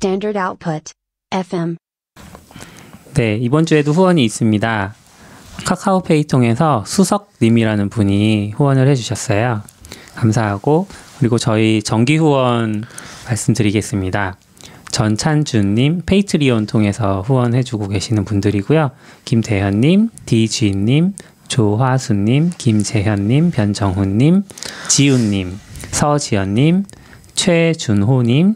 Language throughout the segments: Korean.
Standard Output FM. 네, 이번 주에도 후원이 있습니다. 카카오페이 통해서 수석님이라는 분이 후원을 해주셨어요. 감사하고, 그리고 저희 정기 후원 말씀드리겠습니다. 전찬준님, 페이트리온 통해서 후원해주고 계시는 분들이고요. 김대현님, 디쥐님, 조화수님, 김재현님, 변정훈님, 지훈님, 서지연님, 최준호님,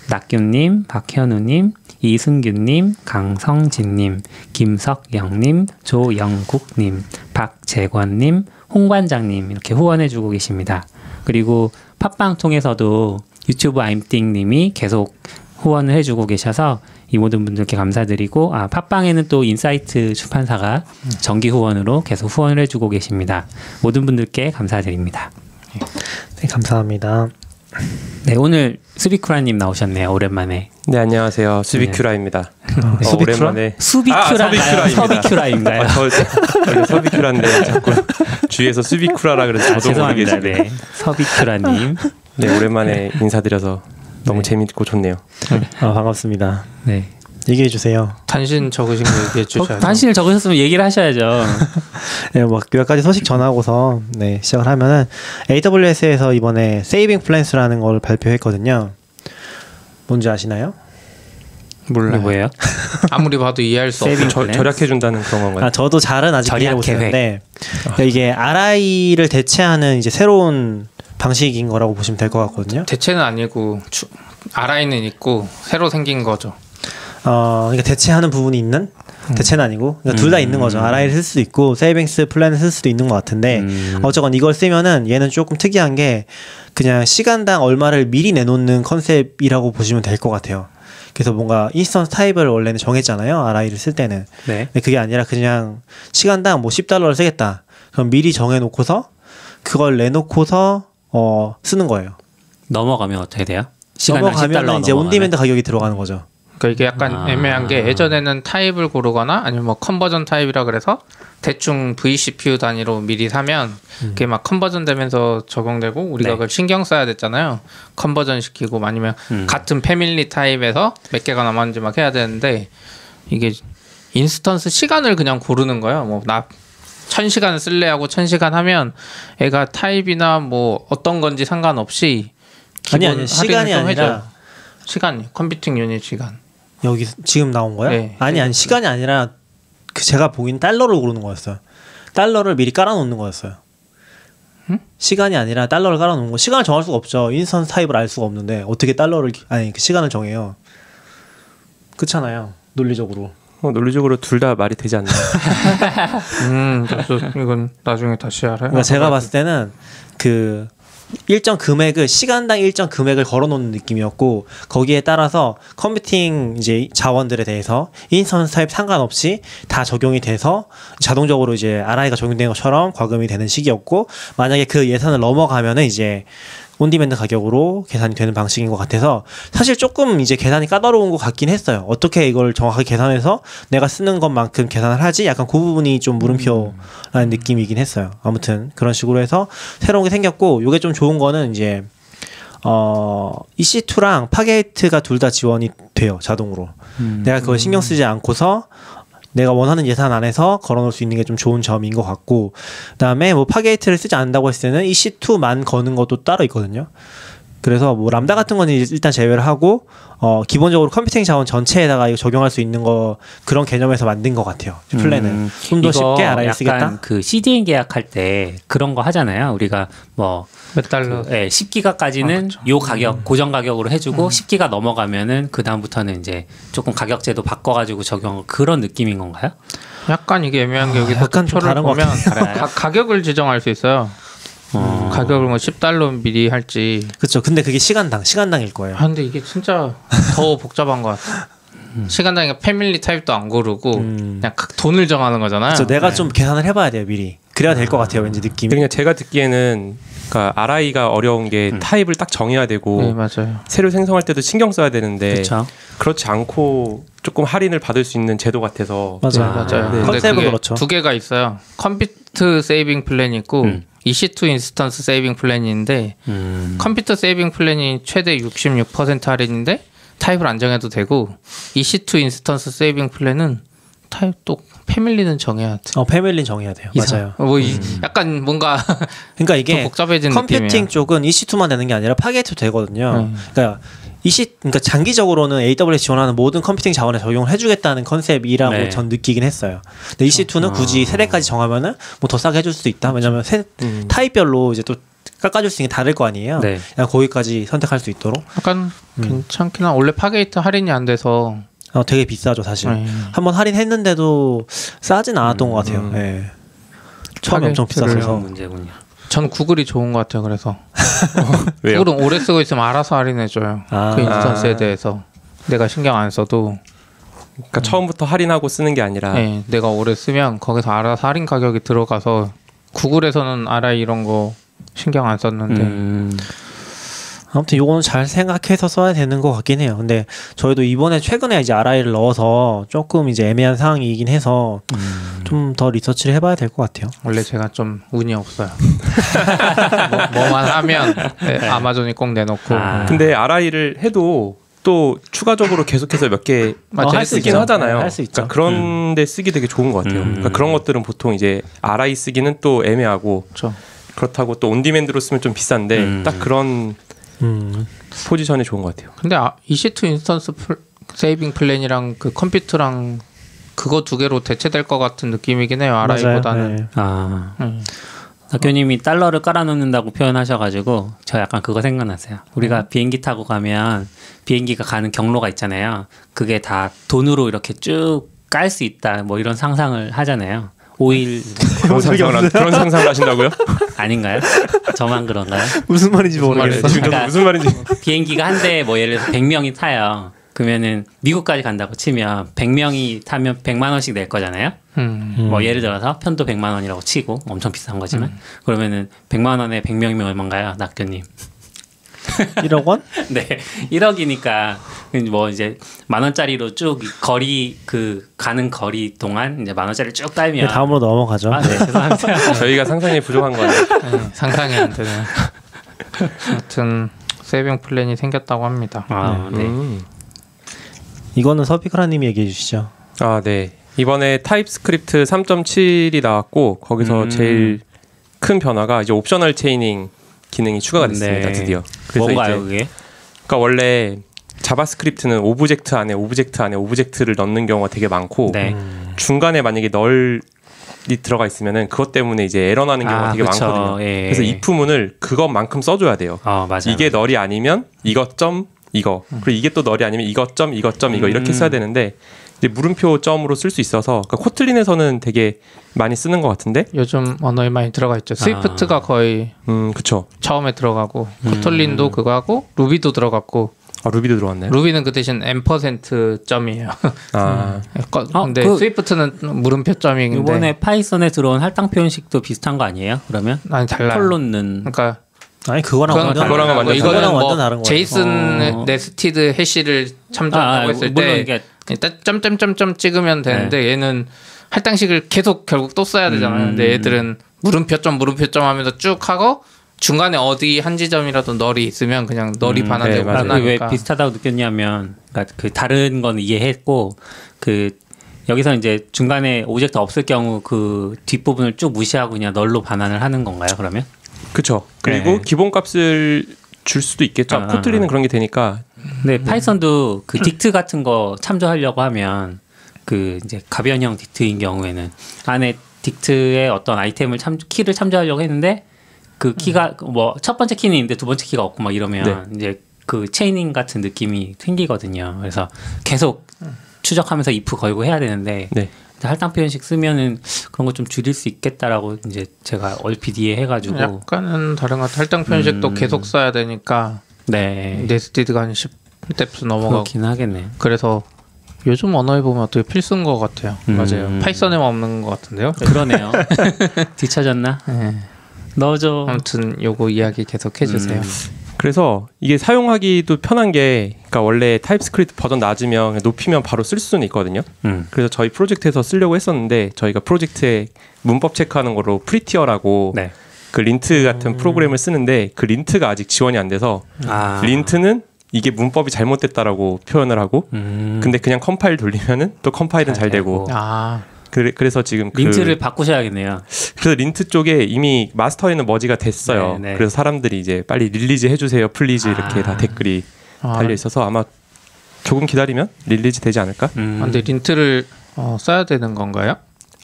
낙균님, 박현우님, 이승균님, 강성진님, 김석영님, 조영국님, 박재권님, 홍관장님 이렇게 후원해주고 계십니다. 그리고 팟빵 통해서도 유튜브 아임띵님이 계속 후원을 해주고 계셔서 이 모든 분들께 감사드리고, 팟빵에는 또 인사이트 출판사가 정기 후원으로 계속 후원을 해주고 계십니다. 모든 분들께 감사드립니다. 네, 감사합니다. 네, 오늘 수비큐라님 나오셨네요. 오랜만에. 네, 안녕하세요. 수비큐라입니다. 오랜만에. 수비큐라인가요? 서비큐라인가요? 서비큐라인데 자꾸 주위에서 수비큐라라 그래서 저도 모르겠어요. 네, 서비큐라님. 네, 오랜만에 인사드려서 너무 재밌고 좋네요. 반갑습니다. 네. 얘기해 주세요. 단신 적으신 거 얘기해 주셔야죠. 단신을 적으셨으면 얘기를 하셔야죠. 네, 뭐 몇 가지 소식 전하고서 시작을 하면은 AWS에서 이번에 세이빙 플랜스라는 걸 발표했거든요. 뭔지 아시나요? 몰라요. 뭐예요? 아무리 봐도 이해할 수 없어요. 절약해 준다는 그런 건가요? 저도 잘은 아직 이해를 못했는데 이게 RI를 대체하는 이제 새로운 방식인 거라고 보시면 될 것 같거든요. 대체는 아니고 RI는 있고 새로 생긴 거죠. 그러니까 대체하는 부분이 있는? 대체는 아니고 그러니까 둘 다 있는 거죠. RI를 쓸 수도 있고 세이빙스 플랜을 쓸 수도 있는 것 같은데 어쨌건 이걸 쓰면은 얘는 조금 특이한 게 그냥 시간당 얼마를 미리 내놓는 컨셉이라고 보시면 될 것 같아요. 그래서 뭔가 인스턴스 타입을 원래는 정했잖아요. RI를 쓸 때는. 네. 근데 그게 아니라 그냥 시간당 뭐 $10를 쓰겠다. 그럼 미리 정해놓고서 그걸 내놓고서 쓰는 거예요. 넘어가면 어떻게 돼요? 넘어가면 이제 온디맨드 가격이 들어가는 거죠. 그러니까 이게 약간 애매한 게 예전에는 타입을 고르거나 아니면 뭐 컨버전 타입이라 그래서 대충 vCPU 단위로 미리 사면 그게 막 컨버전 되면서 적용되고 우리가 그걸 신경 써야 됐잖아요. 컨버전 시키고 아니면 같은 패밀리 타입에서 몇 개가 남았는지 막 해야 되는데 이게 인스턴스 시간을 그냥 고르는 거예요. 뭐 나 1000시간 쓸래 하고 1000시간 하면 애가 타입이나 뭐 어떤 건지 상관없이 아니 시간이 아니라 시간 컴퓨팅 유닛 시간 여기 지금 나온 거야? 네. 아니 시간이 아니라 제가 보기엔 달러를 고르는 거였어요. 달러를 미리 깔아놓는 거였어요. 시간이 아니라 달러를 깔아놓는 거. 시간을 정할 수가 없죠. 인스턴스 타입을 알 수가 없는데 어떻게 달러를 그 시간을 정해요. 그렇잖아요. 논리적으로. 논리적으로 둘 다 말이 되지 않나요? 이건 나중에 다시 알아요. 그러니까 제가 봤을 때는 그 일정 금액을 시간당 일정 금액을 걸어놓는 느낌이었고 거기에 따라서 컴퓨팅 이제 자원들에 대해서 인스턴스 타입 상관없이 다 적용이 돼서 자동적으로 이제 RI가 적용된 것처럼 과금이 되는 시기였고 만약에 그 예산을 넘어가면은 이제 온디맨드 가격으로 계산이 되는 방식인 것 같아서 사실 조금 이제 계산이 까다로운 것 같긴 했어요. 어떻게 이걸 정확하게 계산해서 내가 쓰는 것만큼 계산을 하지? 약간 그 부분이 좀 물음표라는 느낌이긴 했어요. 아무튼 그런 식으로 해서 새로운 게 생겼고 요게 좀 좋은 거는 이제 EC2랑 파게이트가 둘 다 지원이 돼요. 자동으로. 내가 그걸 신경 쓰지 않고서 내가 원하는 예산 안에서 걸어놓을 수 있는 게 좀 좋은 점인 것 같고 그다음에 뭐 파게이트를 쓰지 않는다고 했을 때는 EC2만 거는 것도 따로 있거든요. 그래서 뭐 람다 같은 건 일단 제외를 하고 기본적으로 컴퓨팅 자원 전체에다가 이거 적용할 수 있는 거 그런 개념에서 만든 것 같아요. 플랜은 좀 더 쉽게 RI를 쓰겠다. 약간 그 CDN 계약할 때 그런 거 하잖아요. 우리가 뭐 몇 달러? 10기가까지는 요 가격 고정 가격으로 해주고 10기가 넘어가면은 그 다음부터는 이제 조금 가격제도 바꿔가지고 적용 그런 느낌인 건가요? 약간 이게 애매한 게 여기서 약간 좀 다른 보면 가격을 지정할 수 있어요. 가격을 뭐 $10 미리 할지. 그렇죠. 근데 그게 시간당일 거예요. 근데 이게 진짜 더 복잡한 것 같아. 시간당이가 패밀리 타입도 안 고르고 그냥 돈을 정하는 거잖아요. 그렇죠. 내가 좀 계산을 해봐야 돼요 미리. 그래야 될 것 같아요 왠지 느낌이. 그냥 제가 듣기에는 그러니까 RI가 어려운 게 타입을 딱 정해야 되고 네, 맞아요. 새로 생성할 때도 신경 써야 되는데 그쵸. 그렇지 않고 조금 할인을 받을 수 있는 제도 같아서 맞아요. 네. 컨셉은 그렇죠. 두 개가 있어요. 컴퓨터 세이빙 플랜이 있고 EC2 인스턴스 세이빙 플랜인데 컴퓨터 세이빙 플랜이 최대 66% 할인인데 타입을 안 정해도 되고 EC2 인스턴스 세이빙 플랜은 타입 또 패밀리는 정해야 돼. 패밀리는 정해야 돼요. 맞아요. 약간 뭔가 그러니까 이게 복잡해진 컴퓨팅 느낌이야. 쪽은 EC2만 되는 게 아니라 파겟도 되거든요. 그러니까 장기적으로는 AWS 지원하는 모든 컴퓨팅 자원에 적용을 해주겠다는 컨셉이라고 네. 전 느끼긴 했어요. 근데 EC2는 굳이 세대까지 정하면은 뭐 더 싸게 해줄 수도 있다. 왜냐면 타입별로 이제 또 깎아줄 수 있는 게 다를 거 아니에요. 네. 그냥 거기까지 선택할 수 있도록. 약간 괜찮긴 한 원래 파게이트 할인이 안 돼서 되게 비싸죠 사실. 네. 한번 할인했는데도 싸진 않았던 것 같아요. 네. 처음에 엄청 파게이트를 비쌌어서. 문제군요. 전 구글이 좋은 것 같아요. 그래서 왜요? 구글은 오래 쓰고 있으면 알아서 할인해줘요. 그 인스턴스에 대해서 내가 신경 안 써도 그러니까 처음부터 할인하고 쓰는 게 아니라 네, 내가 오래 쓰면 거기서 알아서 할인 가격이 들어가서 구글에서는 RI 이런 거 신경 안 썼는데 아무튼 요거는 잘 생각해서 써야 되는 것 같긴 해요. 근데 저희도 이번에 최근에 이제 RI를 넣어서 조금 이제 애매한 상황이긴 해서 좀 더 리서치를 해봐야 될 것 같아요. 원래 제가 좀 운이 없어요. 뭐만 하면 아마존이 꼭 내놓고 근데 RI를 해도 또 추가적으로 계속해서 몇 개 할 수 쓰긴 있죠. 하잖아요. 할 수 있죠. 그러니까 그런데 쓰기 되게 좋은 것 같아요. 그러니까 그런 것들은 보통 이제 RI 쓰기는 또 애매하고 그렇죠. 그렇다고 또 온디맨드로 쓰면 좀 비싼데 딱 그런 포지션이 좋은 것 같아요. 근데 EC2 인스턴스 세이빙 플랜이랑 그 컴퓨터랑 그거 두 개로 대체될 것 같은 느낌이긴 해요. RI보다는. 네. 학교님이 달러를 깔아놓는다고 표현하셔가지고 저 약간 그거 생각났어요. 우리가 비행기 타고 가면 비행기가 가는 경로가 있잖아요. 그게 다 돈으로 이렇게 쭉 깔 수 있다. 뭐 이런 상상을 하잖아요. 5일 그런 상상을 하신다고요? 아닌가요? 저만 그런가요? 무슨 말인지 모르겠어. 지금 저도 무슨 말인지. 비행기가 한 대에 뭐 예를 들어서 100명이 타요. 그러면은 미국까지 간다고 치면 100명이 타면 100만 원씩 낼 거잖아요. 뭐 예를 들어서 편도 100만 원이라고 치고 엄청 비싼 거지만 그러면은 100만 원에 100명이면 얼마인가요, 낙교님? 1억 원? 네, 1억이니까 뭐 이제 만 원짜리로 쭉 거리 그 가는 거리 동안 이제 만 원짜리 쭉 깔면 다음으로 넘어가죠. 네, 죄송합니다. 저희가 상상이 부족한 거예요. 상상이 안 되네. 아무튼 세이빙 플랜이 생겼다고 합니다. 네. 이거는 서피크라님이 얘기해 주시죠. 네. 이번에 타입스크립트 3.7이 나왔고 거기서 제일 큰 변화가 이제 옵셔널 체이닝 기능이 추가가 됐습니다. 드디어. 그래서 뭔가요, 이제 그게? 그러니까 원래 자바스크립트는 오브젝트 안에 오브젝트를 넣는 경우가 되게 많고 중간에 만약에 널이 들어가 있으면은 그것 때문에 이제 에러 나는 경우가 되게 그쵸. 많거든요. 예. 그래서 if 문을 그것만큼 써줘야 돼요. 맞아요. 이게 널이 아니면 이것 점 이거 그리고 이게 또 널이 아니면 이것 점 이것 점 이거 이렇게 써야 되는데 이제 물음표 점으로 쓸 수 있어서 그러니까 코틀린에서는 되게 많이 쓰는 것 같은데 요즘 언어에 많이 들어가 있죠. 스위프트가 거의 그쵸. 처음에 들어가고 코틀린도 그거 하고 루비도 들어갔고 루비도 들어왔나요? 루비는 그 대신 M% 점이에요. 근데 그 스위프트는 물음표 점인데 이번에 파이썬에 들어온 할당 표현식도 비슷한 거 아니에요? 그러면 아니 달라요. 콜론는 그러니까 아니 그거랑 완전 그거랑은 완전 이거는 다른 뭐 완전 다른 거예요. 제이슨 네스티드 해시를 참조하고 했을 물론 때 이게 일단 점점점점 찍으면 되는데 얘는 할당식을 계속 결국 또 써야 되잖아요. 근데 얘들은 물음표점 하면서 쭉 하고 중간에 어디 한 지점이라도 널이 있으면 그냥 널이 반환되고 맞아요. 왜 끝나니까. 비슷하다고 느꼈냐면 그러니까 그 다른 건 이해했고 그 여기서 이제 중간에 오브젝트 없을 경우 그 뒷부분을 쭉 무시하고 그냥 널로 반환을 하는 건가요? 그러면? 그쵸. 그리고 기본값을 줄 수도 있겠죠. 코틀린은 그런 게 되니까. 근데 파이썬도 그 딕트 같은 거 참조하려고 하면 그 이제 가변형 딕트인 경우에는 안에 딕트의 어떤 아이템을 키를 참조하려고 했는데 그 키가 뭐 첫 번째 키는 있는데 두 번째 키가 없고 막 이러면 이제 그 체이닝 같은 느낌이 생기거든요. 그래서 계속 추적하면서 if 걸고 해야 되는데 할당 표현식 쓰면은 그런 거 좀 줄일 수 있겠다라고 이제 제가 얼핏 이해해가지고 약간은 다른 것 같아요. 할당 표현식도 계속 써야 되니까 네스티드가 한 10뎁스 넘어가고 그렇긴 하겠네. 그래서 요즘 언어에 보면 어떻게 필수인 것 같아요. 맞아요. 파이썬에만 없는 것 같은데요. 그러네요. 뒤쳐졌나? 네. 넣어줘. 아무튼 요거 이야기 계속 해주세요. 그래서 이게 사용하기도 편한 게 그러니까 원래 타입스크립트 버전 낮으면 높이면 바로 쓸 수는 있거든요. 그래서 저희 프로젝트에서 쓰려고 했었는데 저희가 프로젝트에 문법 체크하는 거로 프리티어라고 그 린트 같은 프로그램을 쓰는데 그 린트가 아직 지원이 안 돼서 린트는 이게 문법이 잘못됐다라고 표현을 하고 근데 그냥 컴파일 돌리면은 또 컴파일은 잘 되고 그래서 지금 린트를 바꾸셔야겠네요. 그래서 린트 쪽에 이미 마스터에는 머지가 됐어요. 네네. 그래서 사람들이 이제 빨리 릴리즈 해주세요 플리즈 이렇게 다 댓글이 달려 있어서 아마 조금 기다리면 릴리즈 되지 않을까? 근데 린트를 써야 되는 건가요?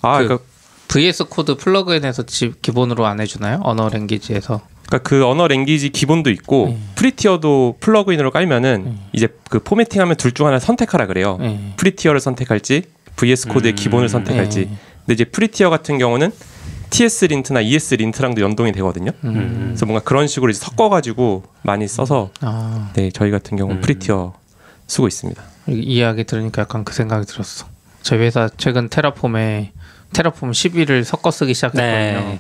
그러니까 VS 코드 플러그인에서 기본으로 안 해주나요? 언어 랭귀지에서. 그러니까 그 언어 랭귀지 기본도 있고 프리티어도 플러그인으로 깔면은 이제 그 포매팅하면 둘 중 하나 선택하라 그래요. 프리티어를 선택할지 VS 코드의 기본을 선택할지. 근데 이제 프리티어 같은 경우는 TS 린트나 ES 린트랑도 연동이 되거든요. 그래서 뭔가 그런 식으로 이제 섞어가지고 많이 써서 네 저희 같은 경우는 프리티어 쓰고 있습니다. 이 이야기 들으니까 약간 그 생각이 들었어. 저희 회사 최근 테라폼 11을 섞어 쓰기 시작했거든요.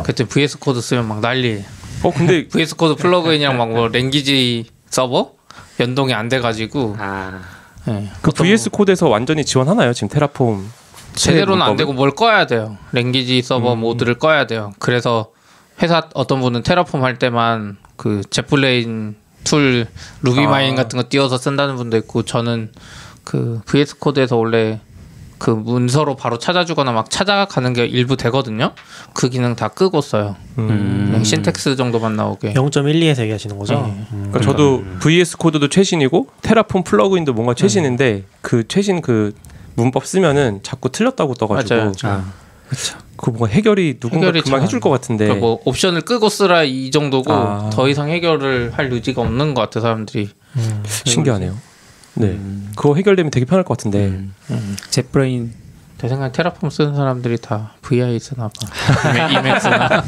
그때 VS 코드 쓰면 막 난리. 근데 VS 코드 플러그인이랑 막 뭐 랭귀지 서버 연동이 안 돼가지고. 네. 그 VS 코드에서 완전히 지원하나요? 지금 테라폼 제대로는 안 되고 뭘 꺼야 돼요. 랭귀지 서버 모드를 꺼야 돼요. 그래서 회사 어떤 분은 테라폼 할 때만 그 제플레인 툴 루비마인 같은 거 띄워서 쓴다는 분도 있고 저는 그 VS 코드에서 원래 그 문서로 바로 찾아주거나 막 찾아가는 게 일부 되거든요. 그 기능 다 끄고 써요. 그냥 신텍스 정도만 나오게. 0.12에서 얘기하시는 거죠? 그러니까 저도 VS 코드도 최신이고 테라폼 플러그인도 뭔가 최신인데 그 최신 그 문법 쓰면은 자꾸 틀렸다고 떠가지고. 그렇죠. 그 뭔가 해결이 누군가 금방 해줄 것 같은데. 그러니까 뭐 옵션을 끄고 쓰라 이 정도고 더 이상 해결을 할 의지가 없는 것 같아 사람들이. 신기하네요. 네, 그거 해결되면 되게 편할 것 같은데. 젯브레인 내 생각에 테라폼 쓰는 사람들이 다 VI 쓰나 봐. 이맥스나.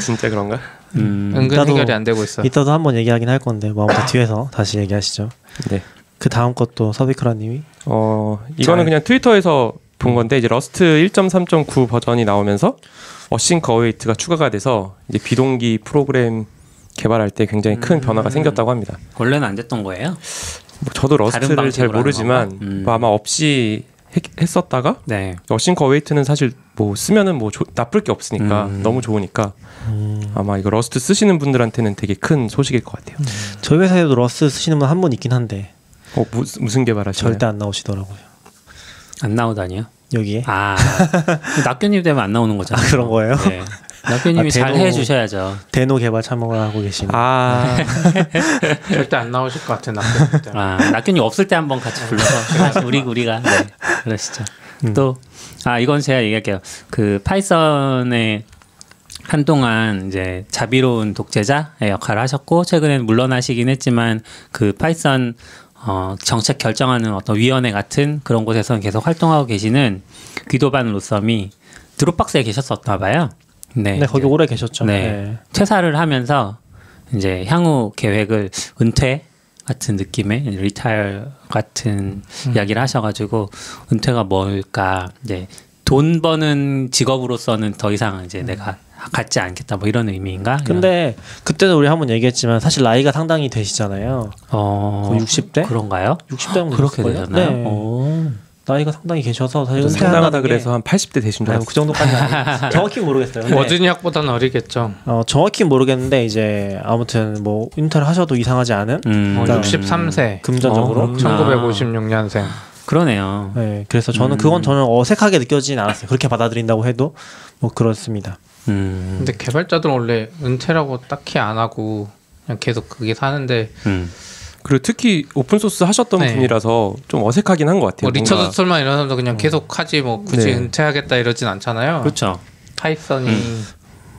진짜 그런가? 은근 해결이 안 되고 있어. 이따도 한번 얘기하긴 할 건데 뭐 아무튼 뒤에서 다시 얘기하시죠. 네. 그 다음 것도 서비크라님이. 이거는 그냥 트위터에서 본 건데 이제 러스트 1.3.9 버전이 나오면서 어싱크 어웨이트가 추가가 돼서 이제 비동기 프로그램 개발할 때 굉장히 큰 변화가 생겼다고 합니다. 원래는 안 됐던 거예요? 저도 러스트를 잘 모르지만 아마 없이 했었다가 어싱크 어웨이트는 사실 뭐 쓰면은 뭐 나쁠 게 없으니까 너무 좋으니까 아마 이거 러스트 쓰시는 분들한테는 되게 큰 소식일 것 같아요. 저희 회사에도 러스트 쓰시는 분 한 분 있긴 한데 무슨 개발하시나요? 절대 안 나오시더라고요. 안 나오다니요? 여기에? 낙교님 되면 안 나오는 거잖아요. 그런 거예요? 네. 낙교님이 잘 해주셔야죠. 대노 개발 참여를 하고 계시는. 절대 안 나오실 것 같아 낙교님 때. 낙교님 없을 때 한번 같이 불러서 우리가 그러시죠. 또 이건 제가 얘기할게요. 그 파이썬의 한동안 이제 자비로운 독재자의 역할을 하셨고 최근에는 물러나시긴 했지만 그 파이썬 정책 결정하는 어떤 위원회 같은 그런 곳에서는 계속 활동하고 계시는 귀도반 로썸이 드롭박스에 계셨었나 봐요. 네, 거기 오래 계셨죠. 네. 퇴사를 하면서 이제 향후 계획을 은퇴 같은 느낌의 리타이어 같은 이야기를 하셔가지고 은퇴가 뭘까 이제 돈 버는 직업으로서는 더 이상 이제 내가 갖지 않겠다 뭐 이런 의미인가? 근데 그때도 우리 한번 얘기했지만 사실 나이가 상당히 되시잖아요. 거의 60대? 그런가요? 60대 정도 그렇게 되셨나요? 네. 나이가 상당히 계셔서 사실 상당하다 그래서 한 80대 되신 줄 알았어요. 그 정도까지 아니에요. 정확히 모르겠어요. 워즈니악보다는 어리겠죠. 정확히 모르겠는데 이제 아무튼 뭐 인터를 하셔도 이상하지 않은 63세 금전적으로 1956년생. 그러네요. 네, 그래서 저는 그건 저는 어색하게 느껴지진 않았어요. 그렇게 받아들인다고 해도 뭐 그렇습니다. 근데 개발자들은 원래 은퇴라고 딱히 안 하고 그냥 계속 그게 사는데 그리고 특히 오픈 소스 하셨던 분이라서 좀 어색하긴 한 것 같아요. 뭐 리처드 스톨만 이런 사람도 그냥 계속 하지 뭐 굳이 은퇴하겠다 이러진 않잖아요. 그렇죠. 파이썬이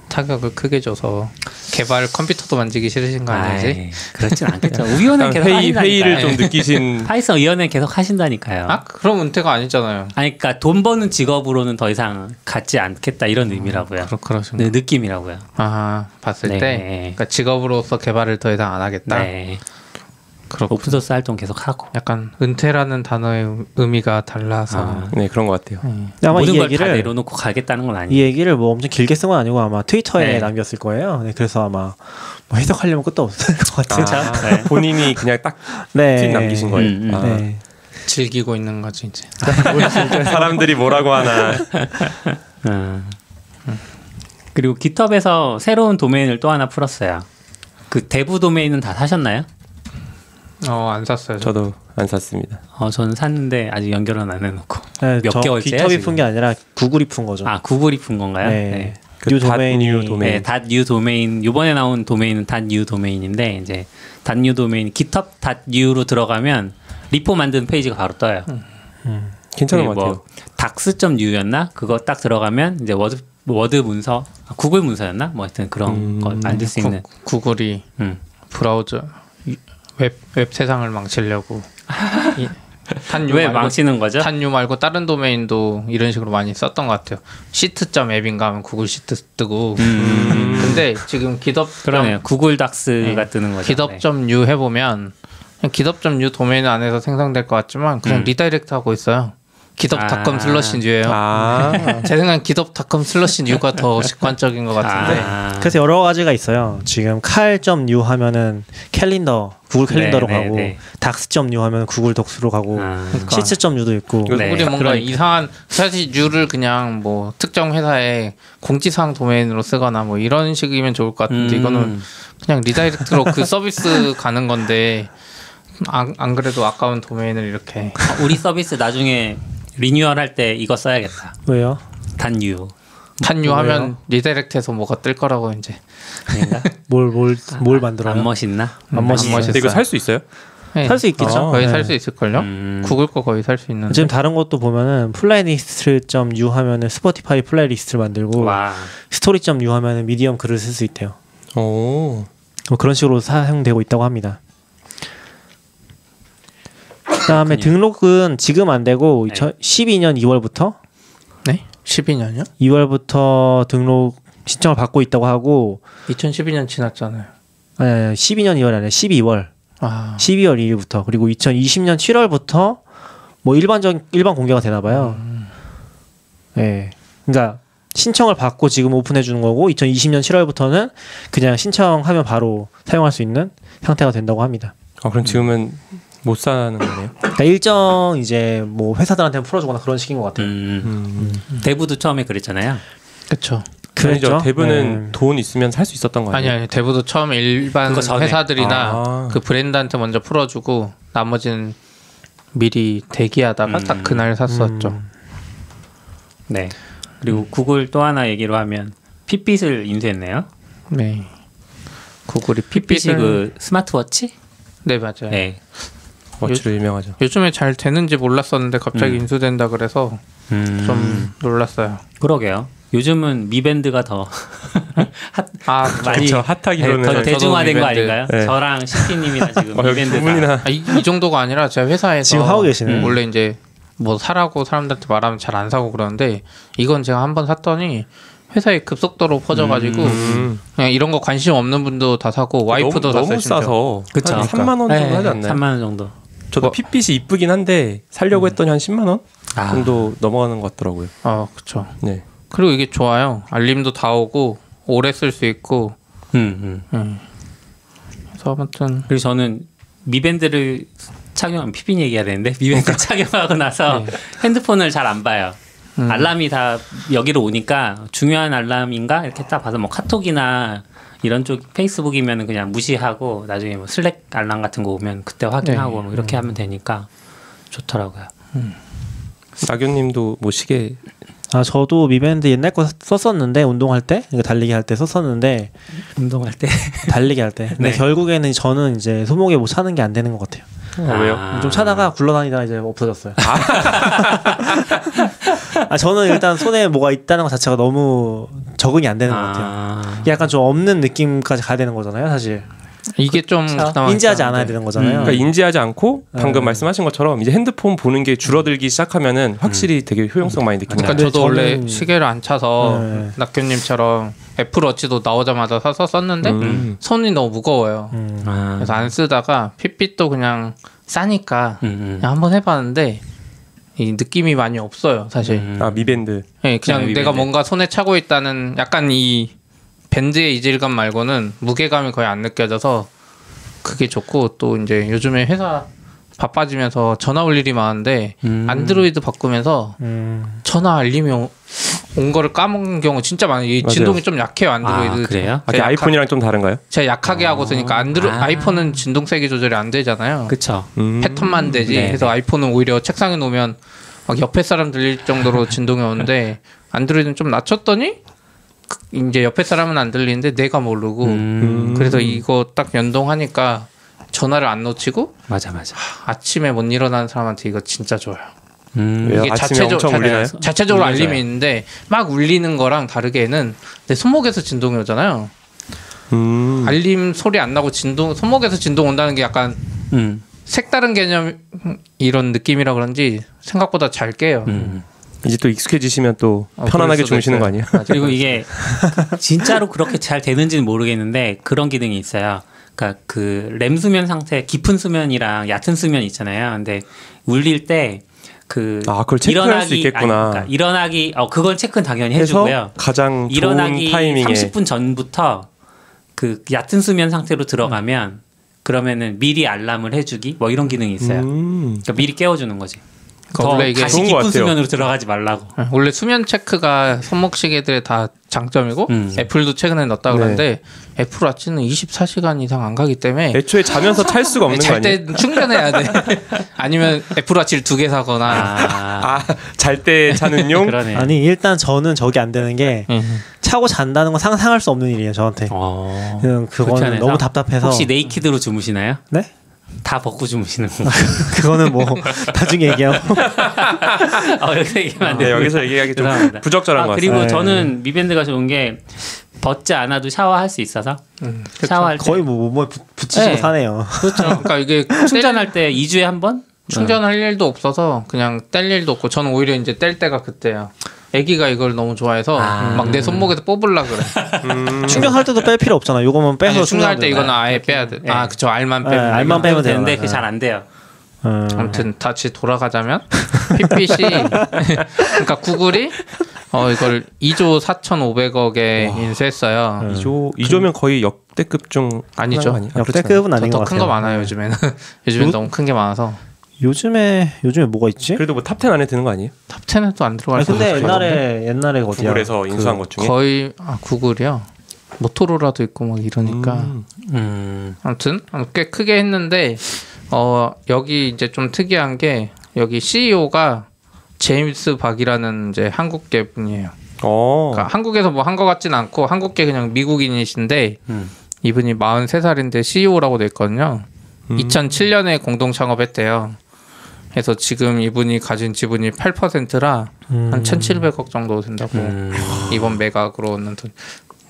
타격을 크게 줘서 개발 컴퓨터도 만지기 싫으신 거 아니지? 그렇진 않겠죠. 위원회 계속 회의를 좀 느끼신 파이썬 위원회 계속 하신다니까요. 그럼 은퇴가 아니잖아요. 그러니까 돈 버는 직업으로는 더 이상 갖지 않겠다 이런 의미라고요. 그렇습니다. 네, 느낌이라고요. 봤을 때 그러니까 직업으로서 개발을 더 이상 안 하겠다. 네. 오픈소스 활동 계속 하고. 약간 은퇴라는 단어의 의미가 달라서. 네, 그런 것 같아요. 아마 모든 이 걸 얘기를 다 내려놓고 가겠다는 건 아니에요. 이 얘기를 뭐 엄청 길게 쓴 건 아니고 아마 트위터에 남겼을 거예요. 네, 그래서 아마 뭐 해석하려면 끝도 없을 것 같아요. 본인이 그냥 딱 트윗 남기신 거예요. 네. 즐기고 있는 거지 이제. 사람들이 뭐라고 하나. 그리고 깃허브에서 새로운 도메인을 또 하나 풀었어요. 그 대부 도메인은 다 사셨나요? 안 샀어요. 저도 안 샀습니다. 저는 샀는데 아직 연결은 안 해놓고. 네, 몇 개월째야, 깃허브이 지금? 푼 게 아니라 구글이 푼 거죠. 아 구글이 푼 건가요? 네. 그 뉴 도메인이 뉴 도메인. 네, 닷뉴 도메인 이번에 나온 도메인은 닷뉴 도메인인데 이제 닷뉴 도메인 github.new로 들어가면 리포 만드는 페이지가 바로 떠요. 괜찮은 것 같아요. 뭐 dax.new였나? 그거 딱 들어가면 이제 워드 문서, 구글 문서였나? 뭐 하여튼 그런 거 만들 수 있는. 구글이 브라우저 웹 세상을 망치려고 탄유 왜 말고, 망치는 거죠? 탄유 말고 다른 도메인도 이런 식으로 많이 썼던 것 같아요. 시트.앱인가 하면 구글 시트 뜨고. 근데 지금 기덥 그러네요. 구글 닥스가 뜨는 거죠. 기덥.new 해보면 기덥.new 도메인 안에서 생성될 것 같지만 그냥 리다이렉트 하고 있어요. 기덥닷컴 슬러시 뉴예요. 제 생각엔 기덥닷컴 슬러시 뉴가 더 직관적인 것 같은데. 그래서 여러 가지가 있어요. 지금 칼.new 하면은 캘린더 구글 캘린더로 가고 닥스.new 하면 구글 덕스로 가고 시츠.new도 있고. 구글이 뭔가 이상한 사실 뉴를 그냥 뭐 특정 회사의 공지사항 도메인으로 쓰거나 뭐 이런 식이면 좋을 것 같은데 이거는 그냥 리다이렉트로 그 서비스 가는 건데 안 그래도 아까운 도메인을 이렇게. 우리 서비스 나중에 리뉴얼 할 때 이거 써야겠다. 왜요? 닷뉴. 탄유 하면 리다이렉트해서 뭐가 뜰 거라고 이제. 아닌가? 뭘 만들어요? 안 멋있나? 안 멋있어요. 근데 이거 살 수 있어요? 네. 살 수 있겠죠. 거의 네. 살 수 있을걸요? 구글 거 거의 살 수 있는데. 지금 다른 것도 보면은 플레이리스트.new 하면은 스포티파이 플레이리스트를 만들고 와. 스토리.new 하면은 미디엄 글을 쓸 수 있대요. 오. 뭐 그런 식으로 사용되고 있다고 합니다. 그다음에 등록은 지금 안 되고 2012년 2월부터 네? 12년이요? 2월부터 등록 신청을 받고 있다고 하고 2012년 지났잖아요. 아니 12년 2월 아니라 12월 12월 2일부터 그리고 2020년 7월부터 뭐 일반 공개가 되나 봐요. 네. 그러니까 신청을 받고 지금 오픈해 주는 거고 2020년 7월부터는 그냥 신청하면 바로 사용할 수 있는 형태가 된다고 합니다. 그럼 지금은 못 사는 거네요. 그러니까 일정 이제 뭐 회사들한테 풀어주거나 그런 식인 것 같아요. 대부도 처음에 그랬잖아요. 그렇죠. 그랬죠. 대부는 네. 돈 있으면 살 수 있었던 거 아니에요? 아니 대부도 처음에 일반 그거 전에. 회사들이나 그 브랜드한테 먼저 풀어주고 나머지는 미리 대기하다가 딱 그날 샀었죠. 네. 그리고 구글 또 하나 얘기로 하면 핏빗을 인수했네요. 네. 구글이 핏빗이 핏빗을 그 스마트워치? 네 맞아요. 네. 워치로 유명하죠. 요즘에 잘 되는지 몰랐었는데 갑자기 인수된다 그래서 좀 놀랐어요. 그러게요. 요즘은 미밴드가 더 많이 그렇죠. 핫하기로는 더 대중화된 거 미밴드. 아닌가요? 네. 저랑 CP님이나 지금 여기 미밴드 두 분이나 이 정도가 아니라 제가 회사에서 지금 하고 계시네. 원래 이제 뭐 사라고 사람들한테 말하면 잘 안 사고 그러는데 이건 제가 한번 샀더니 회사에 급속도로 퍼져가지고 그냥 이런 거 관심 없는 분도 다 사고 와이프도 다 너무 쓰시죠. 싸서 그쵸. 한 3만 원 정도 하지 않나요? 3만 원 정도. 저도 핏빛이 이쁘긴 한데 살려고 했더니 한 10만 원 아. 정도 넘어가는 것 같더라고요. 그렇죠. 네. 그리고 이게 좋아요. 알림도 다 오고 오래 쓸 수 있고. 그래서 아무튼 그리고 저는 미밴드를 착용한 피핀 얘기해야 되는데 미밴드 착용하고 나서 핸드폰을 잘 안 봐요. 알람이 다 여기로 오니까 중요한 알람인가 이렇게 딱 봐서 뭐 카톡이나 이런 쪽 페이스북이면 그냥 무시하고 나중에 뭐 슬랙 알람 같은 거 오면 그때 확인하고 뭐 이렇게 하면 되니까 좋더라고요. 나교님도 뭐 시계 저도 미밴드 옛날 거 썼었는데 운동할 때, 그러니까 달리기 할 때 썼었는데 운동할 때 달리기 할 때. 근데 네. 결국에는 저는 이제 손목에 뭐 차는 게 안 되는 것 같아요. 왜요? 좀 차다가 굴러다니다가 이제 없어졌어요. 저는 일단 손에 뭐가 있다는 것 자체가 너무 적응이 안 되는 것 같아요. 약간 좀 없는 느낌까지 가야 되는 거잖아요, 사실. 이게 좀 그나마 인지하지 있었는데. 않아야 되는 거잖아요. 그러니까 인지하지 않고 방금 말씀하신 것처럼 이제 핸드폰 보는 게 줄어들기 시작하면은 확실히 되게 효용성 많이 느낍니다. 그러니까 저도 근데 원래 저는- 시계를 안 차서 네. 낙교님처럼 애플워치도 나오자마자 사서 썼는데 손이 너무 무거워요. 그래서 안 쓰다가 핏빛도 그냥 싸니까 그냥 한번 해봤는데 이 느낌이 많이 없어요, 사실. 미밴드. 네, 그냥 네, 내가 미밴드. 뭔가 손에 차고 있다는 약간 이 밴드의 이질감 말고는 무게감이 거의 안 느껴져서 그게 좋고 또 이제 요즘에 회사 바빠지면서 전화 올 일이 많은데 안드로이드 바꾸면서 전화 알림이 온 거를 까먹는 경우 진짜 많아요. 이 맞아요. 진동이 좀 약해요 안드로이드. 그래요? 제가 아이폰이랑 좀 다른가요? 제가 약하게 하고 쓰니까 아이폰은 진동 세기 조절이 안 되잖아요. 그쵸. 패턴만 되지. 네. 그래서 아이폰은 오히려 책상에 놓으면 막 옆에 사람 들릴 정도로 진동이 오는데 안드로이드는 좀 낮췄더니 이제 옆에 사람은 안 들리는데 내가 모르고 그래서 이거 딱 연동하니까 전화를 안 놓치고 맞아. 아침에 못 일어나는 사람한테 이거 진짜 좋아요. 왜요? 이게 아침에 엄청 울리나요? 자체적으로 울려져요. 알림이 있는데 막 울리는 거랑 다르게는 내 손목에서 진동이 오잖아요. 알림 소리 안 나고 손목에서 진동 온다는 게 약간 색다른 개념 이런 느낌이라 그런지 생각보다 잘 깨요. 이제 또 익숙해지시면 또 편안하게 그럴 수도 주무시는 거 있어요. 아니에요? 그리고 이게 진짜로 그렇게 잘 되는지는 모르겠는데 그런 기능이 있어요. 그러니까 그 렘 수면 상태, 깊은 수면이랑 얕은 수면 있잖아요. 근데 울릴 때 그 그걸 체크할 수 있겠구나. 그러니까 일어나기 그걸 체크는 당연히 해서 해주고요. 가장 좋은 일어나기 타이밍에 30분 전부터 그 얕은 수면 상태로 들어가면 그러면은 미리 알람을 해주기 뭐 이런 기능이 있어요. 그러니까 미리 깨워주는 거지. 그러니까 원래 이게 다시 좋은 것 깊은 같아요. 수면으로 들어가지 말라고. 원래 수면 체크가 손목 시계들의 다 장점이고 애플도 최근에 넣었다 그러는데 애플 워치는 24시간 이상 안 가기 때문에 애초에 자면서 찰 수가 없는 거 잘 아니에요? 때 충전해야 돼. 아니면 애플 워치를 2개 사거나 잘 때 자는 용? 그러네. 아니 일단 저는 저게 안 되는 게 차고 잔다는 건 상상할 수 없는 일이에요 저한테. 그거는 불편해서? 너무 답답해서. 혹시 네이키드로 주무시나요? 네? 다 벗고 주무시는 거. 그거는 뭐 나중에 얘기하고. 여기서 얘기하면 안 네, 돼요. 여기서 얘기하기 좀 죄송합니다. 부적절한 것 같아요. 그리고 네. 저는 미밴드가 좋은 게 벗지 않아도 샤워할 수 있어서 샤워할 때 거의 뭐 붙이시고 네. 사네요. 그렇죠. 그러니까 이게 충전할 때 2주에 한 번? 충전할 일도 없어서 그냥 뗄 일도 없고 저는 오히려 이제 뗄 때가 그때야. 애기가 이걸 너무 좋아해서 막 내 손목에서 뽑으려 그래. 충전할 때도 뺄 필요 없잖아. 요거만 빼서 아니, 충전할 때 충전하면 이거는 아예 빼야 돼. 네. 그쵸. 알만 네, 빼면. 알만 빼면 되는데 되잖아. 그게 잘 안 돼요. 아무튼 다시 돌아가자면 핏빛이 그러니까 구글이 이걸 2조 4,500억에 인수했어요. 2조면 거의 역대급 중 아니죠. 하나 아니에요? 역대급은 아닌 것 더 큰 거 같아요. 많아요 요즘에는. 요즘엔 너무 큰 게 많아서 요즘에 뭐가 있지? 그래도 뭐 탑10 안에 드는 거 아니에요? 탑 10에도 안 들어갈 아니, 수 근데 있어요. 옛날에 어디야? 구글에서 인수한 것 중에 거의 구글이요. 모토로라도 있고 막 이러니까 아무튼 꽤 크게 했는데 여기 이제 좀 특이한 게 여기 CEO가 제임스 박이라는 이제 한국계 분이에요. 그러니까 한국에서 뭐 한 것 같진 않고 한국계 그냥 미국인이신데 이분이 43살인데 CEO라고 돼 있거든요. 2007년에 공동 창업했대요. 그래서 지금 이분이 가진 지분이 8%라 한 1,700억 정도 된다고 이번 매각으로는 돈.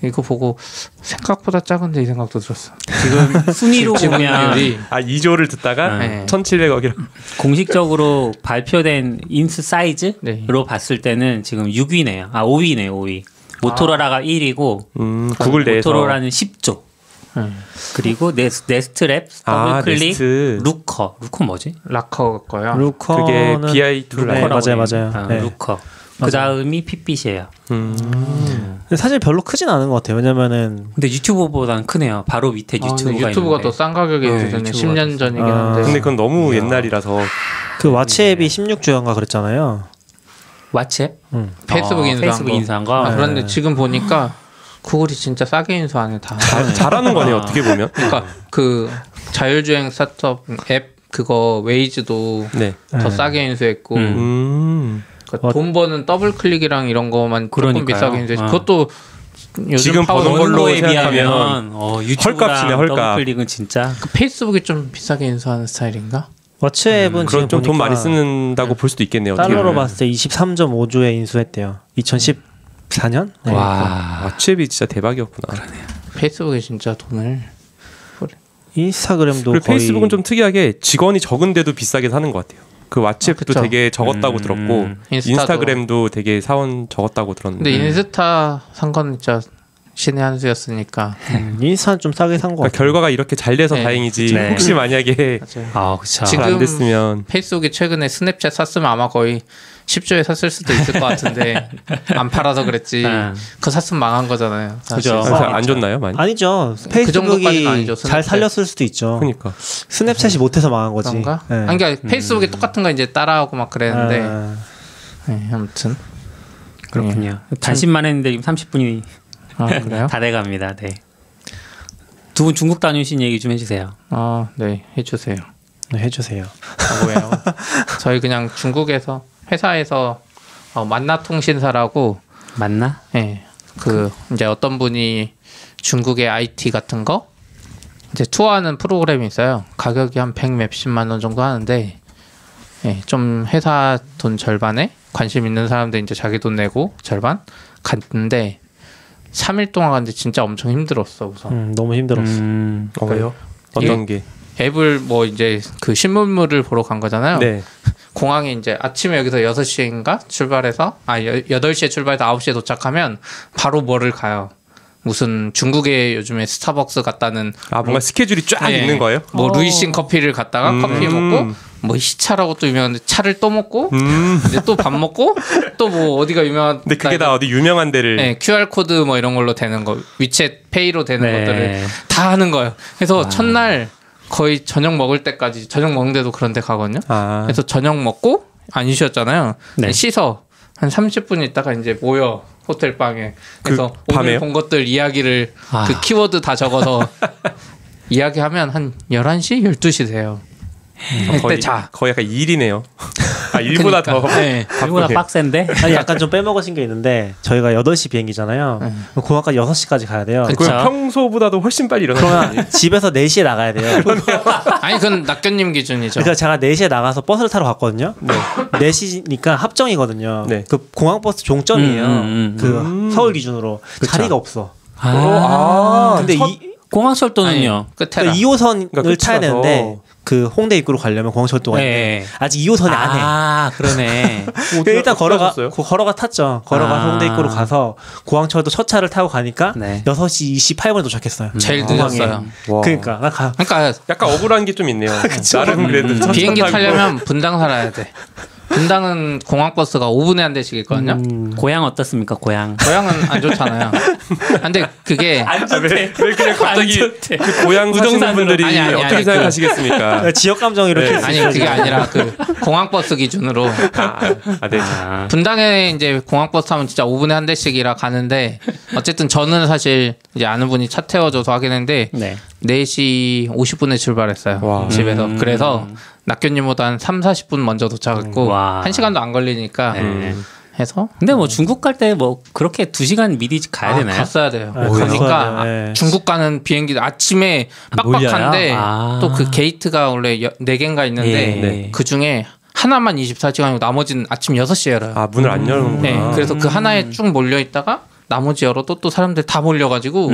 이거 보고 생각보다 작은데 이 생각도 들었어. 지금 순위로 보면 지분율이 2조를 듣다가 네. 1,700억이라 공식적으로 발표된 인수 사이즈로 네. 봤을 때는 지금 6위네요. 5위네요. 5위. 모토로라가 1위고 구글 내에서 모토로라는 10조. 그리고 네스트랩, 더블클릭, 네스트. 루커 뭐지? 락커 거요. 루커는 그게 BI2를 네, 루커라고 맞아요. 해요. 네. 루커. 그 다음이 핏빛이에요. 근데 사실 별로 크진 않은 것 같아요. 왜냐면은 근데 유튜브보다는 크네요. 바로 밑에 유튜브가 유튜브가 있는데. 더 싼 가격에 네, 인수됐네. 유튜브가 10년 전이긴 한데. 근데 그건 너무 옛날이라서 그 왓츠 앱이 16주였가 그랬잖아요. 왓츠앱? 페이스북 인수한 페이스북 거. 인수한 거. 그런데 지금 보니까 구글이 진짜 싸게 인수하네 다. 잘하는 거네요. 어떻게 보면. 그러니까 그 자율주행 스타트업 앱 그거 웨이즈도 네. 더 싸게 인수했고 그러니까 돈 버는 더블 클릭이랑 이런 거만 조금 그러니까요. 비싸게 인수했고 그것도 요즘 지금 파워 버는 너무 걸로 걸로에 생각하면 비하면 유튜브랑 헐값이네, 헐값. 더블클릭은 진짜 그 페이스북이 좀 비싸게 인수하는 스타일인가? 왓츠 앱은 그런 지금 좀 돈 보니까 많이 쓰는다고 볼 수도 있겠네요. 어떻게 달러로 보면. 봤을 때 23.5조에 인수했대요. 2014년? 네. 와. 왓츠앱이 진짜 대박이었구나. 페이스북에 진짜 돈을 인스타그램도 그리고 거의 페이스북은 좀 특이하게 직원이 적은데도 비싸게 사는 것 같아요. 그 왓츠앱도 그쵸. 되게 적었다고 들었고 인스타도. 인스타그램도 되게 사원 적었다고 들었는데 근데 인스타 산 건 진짜 신의 한 수였으니까 인스타는 좀 싸게 산 것 그러니까 같아요. 결과가 이렇게 잘 돼서 네. 다행이지 네. 혹시 만약에 맞아요. 그쵸. 지금 잘 안 됐으면 페이스북이 최근에 스냅챗 샀으면 아마 거의 10조에 샀을 수도 있을 것 같은데 안 팔아서 그랬지. 네. 그거 샀으면 망한 거잖아요. 사실. 그죠. 그래서 안 좋나요 많이? 아니죠. 그 정도까지는 페이스북이 아니죠, 잘 스냅챗. 살렸을 수도 있죠. 그러니까 스냅챗이 못해서 망한 거지. 그런가? 네. 아니, 그러니까 페이스북에 똑같은 거 이제 따라하고 막 그랬는데 아, 네, 아무튼 그렇군요. 단신만 했는데 지금 30분이 그래요? 다 돼갑니다. 네. 두 분 중국 다녀오신 얘기 좀 해주세요. 네, 해주세요. 네, 해주세요. 왜요? 저희 그냥 중국에서 회사에서 만나통신사라고 맞나? 네, 이제 어떤 분이 중국의 IT 같은 거 이제 투어하는 프로그램이 있어요. 가격이 한 100 몇십만 원 정도 하는데, 네, 좀 회사 돈 절반에 관심 있는 사람들 이제 자기 돈 내고 절반 갔는데 3일 동안 갔는데 진짜 엄청 힘들었어 우선. 너무 힘들었어. 왜요? 어떤 게? 앱을 뭐 이제 그 신문물을 보러 간 거잖아요. 네. 공항에 이제 아침에 여기서 6시인가 출발해서 8시에 출발해서 9시에 도착하면 바로 뭐를 가요. 무슨 중국에 요즘에 스타벅스 갔다는 뭔가 스케줄이 쫙 네. 있는 거예요? 뭐 루이싱 커피를 갔다가 커피 먹고 뭐 히차라고 또 유명한데 차를 또 먹고 이제 또 밥 먹고 또 뭐 어디가 유명한 근데 그게 다 어디 유명한 데를 네, QR 코드 뭐 이런 걸로 되는 거 위챗 페이로 되는 네. 것들을 다 하는 거예요. 그래서 첫날 거의 저녁 먹을 때까지 저녁 먹는데도 그런 데 가거든요. 그래서 저녁 먹고 안 쉬었잖아요. 네. 씻어 한 30분 있다가 이제 모여 호텔 방에. 그래서 오늘 밤에요? 본 것들 이야기를 그 키워드 다 적어서 이야기하면 한 11시 12시 돼요. 그때 자. 거의 약간 일이네요. 일보다 그러니까, 더 네. 일보다 빡센데? 아니 약간 좀 빼먹으신 게 있는데 저희가 8시 비행기잖아요. 공항까지 6시까지 가야 돼요. 그쵸. 그럼 평소보다도 훨씬 빨리 일어나요. 그러면 집에서 4시에 나가야 돼요. 아니 그건 낙견님 기준이죠. 그러니까 제가 4시에 나가서 버스를 타러 갔거든요. 4시니까 합정이거든요. 네. 그 공항버스 종점이에요. 그 서울 기준으로 자리가 없어. 근데 공항철도는요? 끝에라. 2호선을 그러니까 타야 끝이라서. 되는데 그 홍대 입구로 가려면 공항철도가 있는데 아직 2호선이 안 해. 그러네. 일단 어떠셨어요? 걸어가 탔죠. 걸어가서 홍대 입구로 가서 공항철도 첫 차를 타고 가니까 네. 6시 28분에 도착했어요. 제일 공항에. 늦었어요. 와. 그러니까 그러니까 약간 억울한 게 좀 있네요. 나름 그래도 첫 비행기 타고. 타려면 분당 살아야 돼. 분당은 공항버스가 5분에 한 대씩 있거든요. 고향 어떻습니까? 고향. 고향은 안 좋잖아요. 근데 그게 왜 그냥 갑자기 그 고향 사시는 부동산으로. 분들이 아니, 어떻게 생각하시겠습니까? 지역 감정 이렇게 네. 아니 그게 아니라 그 공항버스 기준으로 네. 분당에 이제 공항버스 타면 진짜 5분에 한 대씩이라 가는데 어쨌든 저는 사실 이제 아는 분이 차 태워줘서 하긴 했는데 네. 4시 50분에 출발했어요. 와. 집에서. 그래서 낙견님보다 한 3, 40분 먼저 도착했고 와. 1시간도 안 걸리니까 해서 근데 뭐 중국 갈 때 뭐 그렇게 2시간 미리 가야 되나요? 갔어야 돼요. 네, 그러니까 갔어야 돼요. 네. 중국 가는 비행기 아침에 빡빡한데 몰려요? 또 그 게이트가 원래 4개인가 있는데 네. 그 중에 하나만 24시간이고 나머지는 아침 6시에 열어요. 문을 안 열는구나. 네, 그래서 그 하나에 쭉 몰려 있다가 나머지 열어도 또 사람들 다 몰려가지고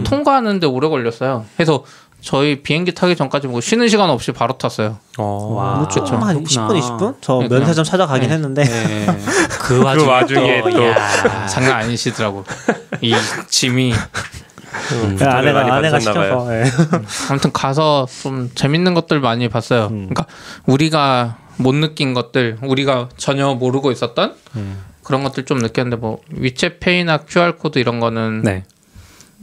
통과하는데 오래 걸렸어요. 그래서 저희 비행기 타기 전까지 뭐 쉬는 시간 없이 바로 탔어요. 와. 조금 한 10분, 20분? 저 네, 면세점 찾아가긴 했는데 네. 그 와중에 또 야. 장난 아니시더라고. 이 짐이. 아내가 받으셨나 시켜서. 봐요. 네. 아무튼 가서 좀 재밌는 것들 많이 봤어요. 그러니까 우리가 못 느낀 것들, 우리가 전혀 모르고 있었던 그런 것들 좀 느꼈는데 뭐 위챗페이나 QR 코드 이런 거는 네.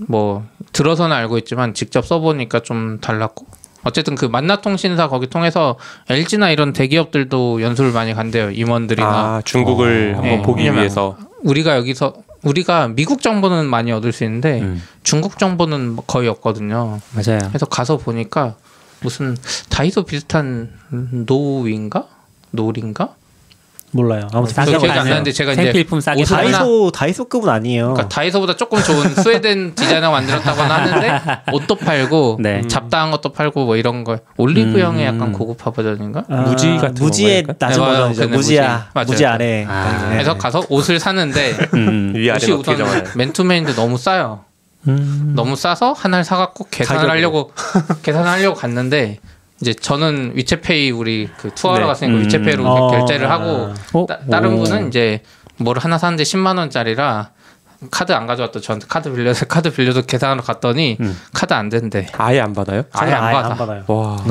뭐 들어서는 알고 있지만 직접 써보니까 좀 달랐고 어쨌든 그 만나통신사 거기 통해서 LG나 이런 대기업들도 연수를 많이 간대요. 임원들이나 중국을 한번 네, 보기 왜냐면 위해서. 우리가 미국 정보는 많이 얻을 수 있는데 중국 정보는 거의 없거든요. 맞아요. 그래서 가서 보니까 무슨 다이소 비슷한 노린가? 몰라요. 아무튼 저 기억이 안 가세요. 나는데 제가 이제 생필품 싸게 옷을 사요. 하나 다이소급은 아니에요. 그러니까 다이소보다 조금 좋은 스웨덴 디자이너가 만들었다고는 하는데 옷도 팔고 네. 잡다한 것도 팔고 뭐 이런 거 올리브영의 약간 고급화 버전인가? 무지 같은 무지의 건가요? 낮은 네, 맞아요. 버전이죠. 그네, 무지야. 무지. 무지 맞아요. 아래. 네. 그래서 가서 옷을 사는데 위아래 옷이 어떻게 우선 정하나요? 맨투맨인데 너무 싸요. 너무 싸서 하나를 사갖고 계산을 하려고 갔는데 이제 저는 위챗페이 우리 그 투어하러 갔으니까 위챗페이로 결제를 하고 다른 분은 이제 뭘 하나 사는데 10만 원짜리라 카드 안 가져왔다. 저한테 카드 빌려서 계산하러 갔더니 카드 안 된대. 아예 안 받아요? 아예 안 받아. 받아요. 와.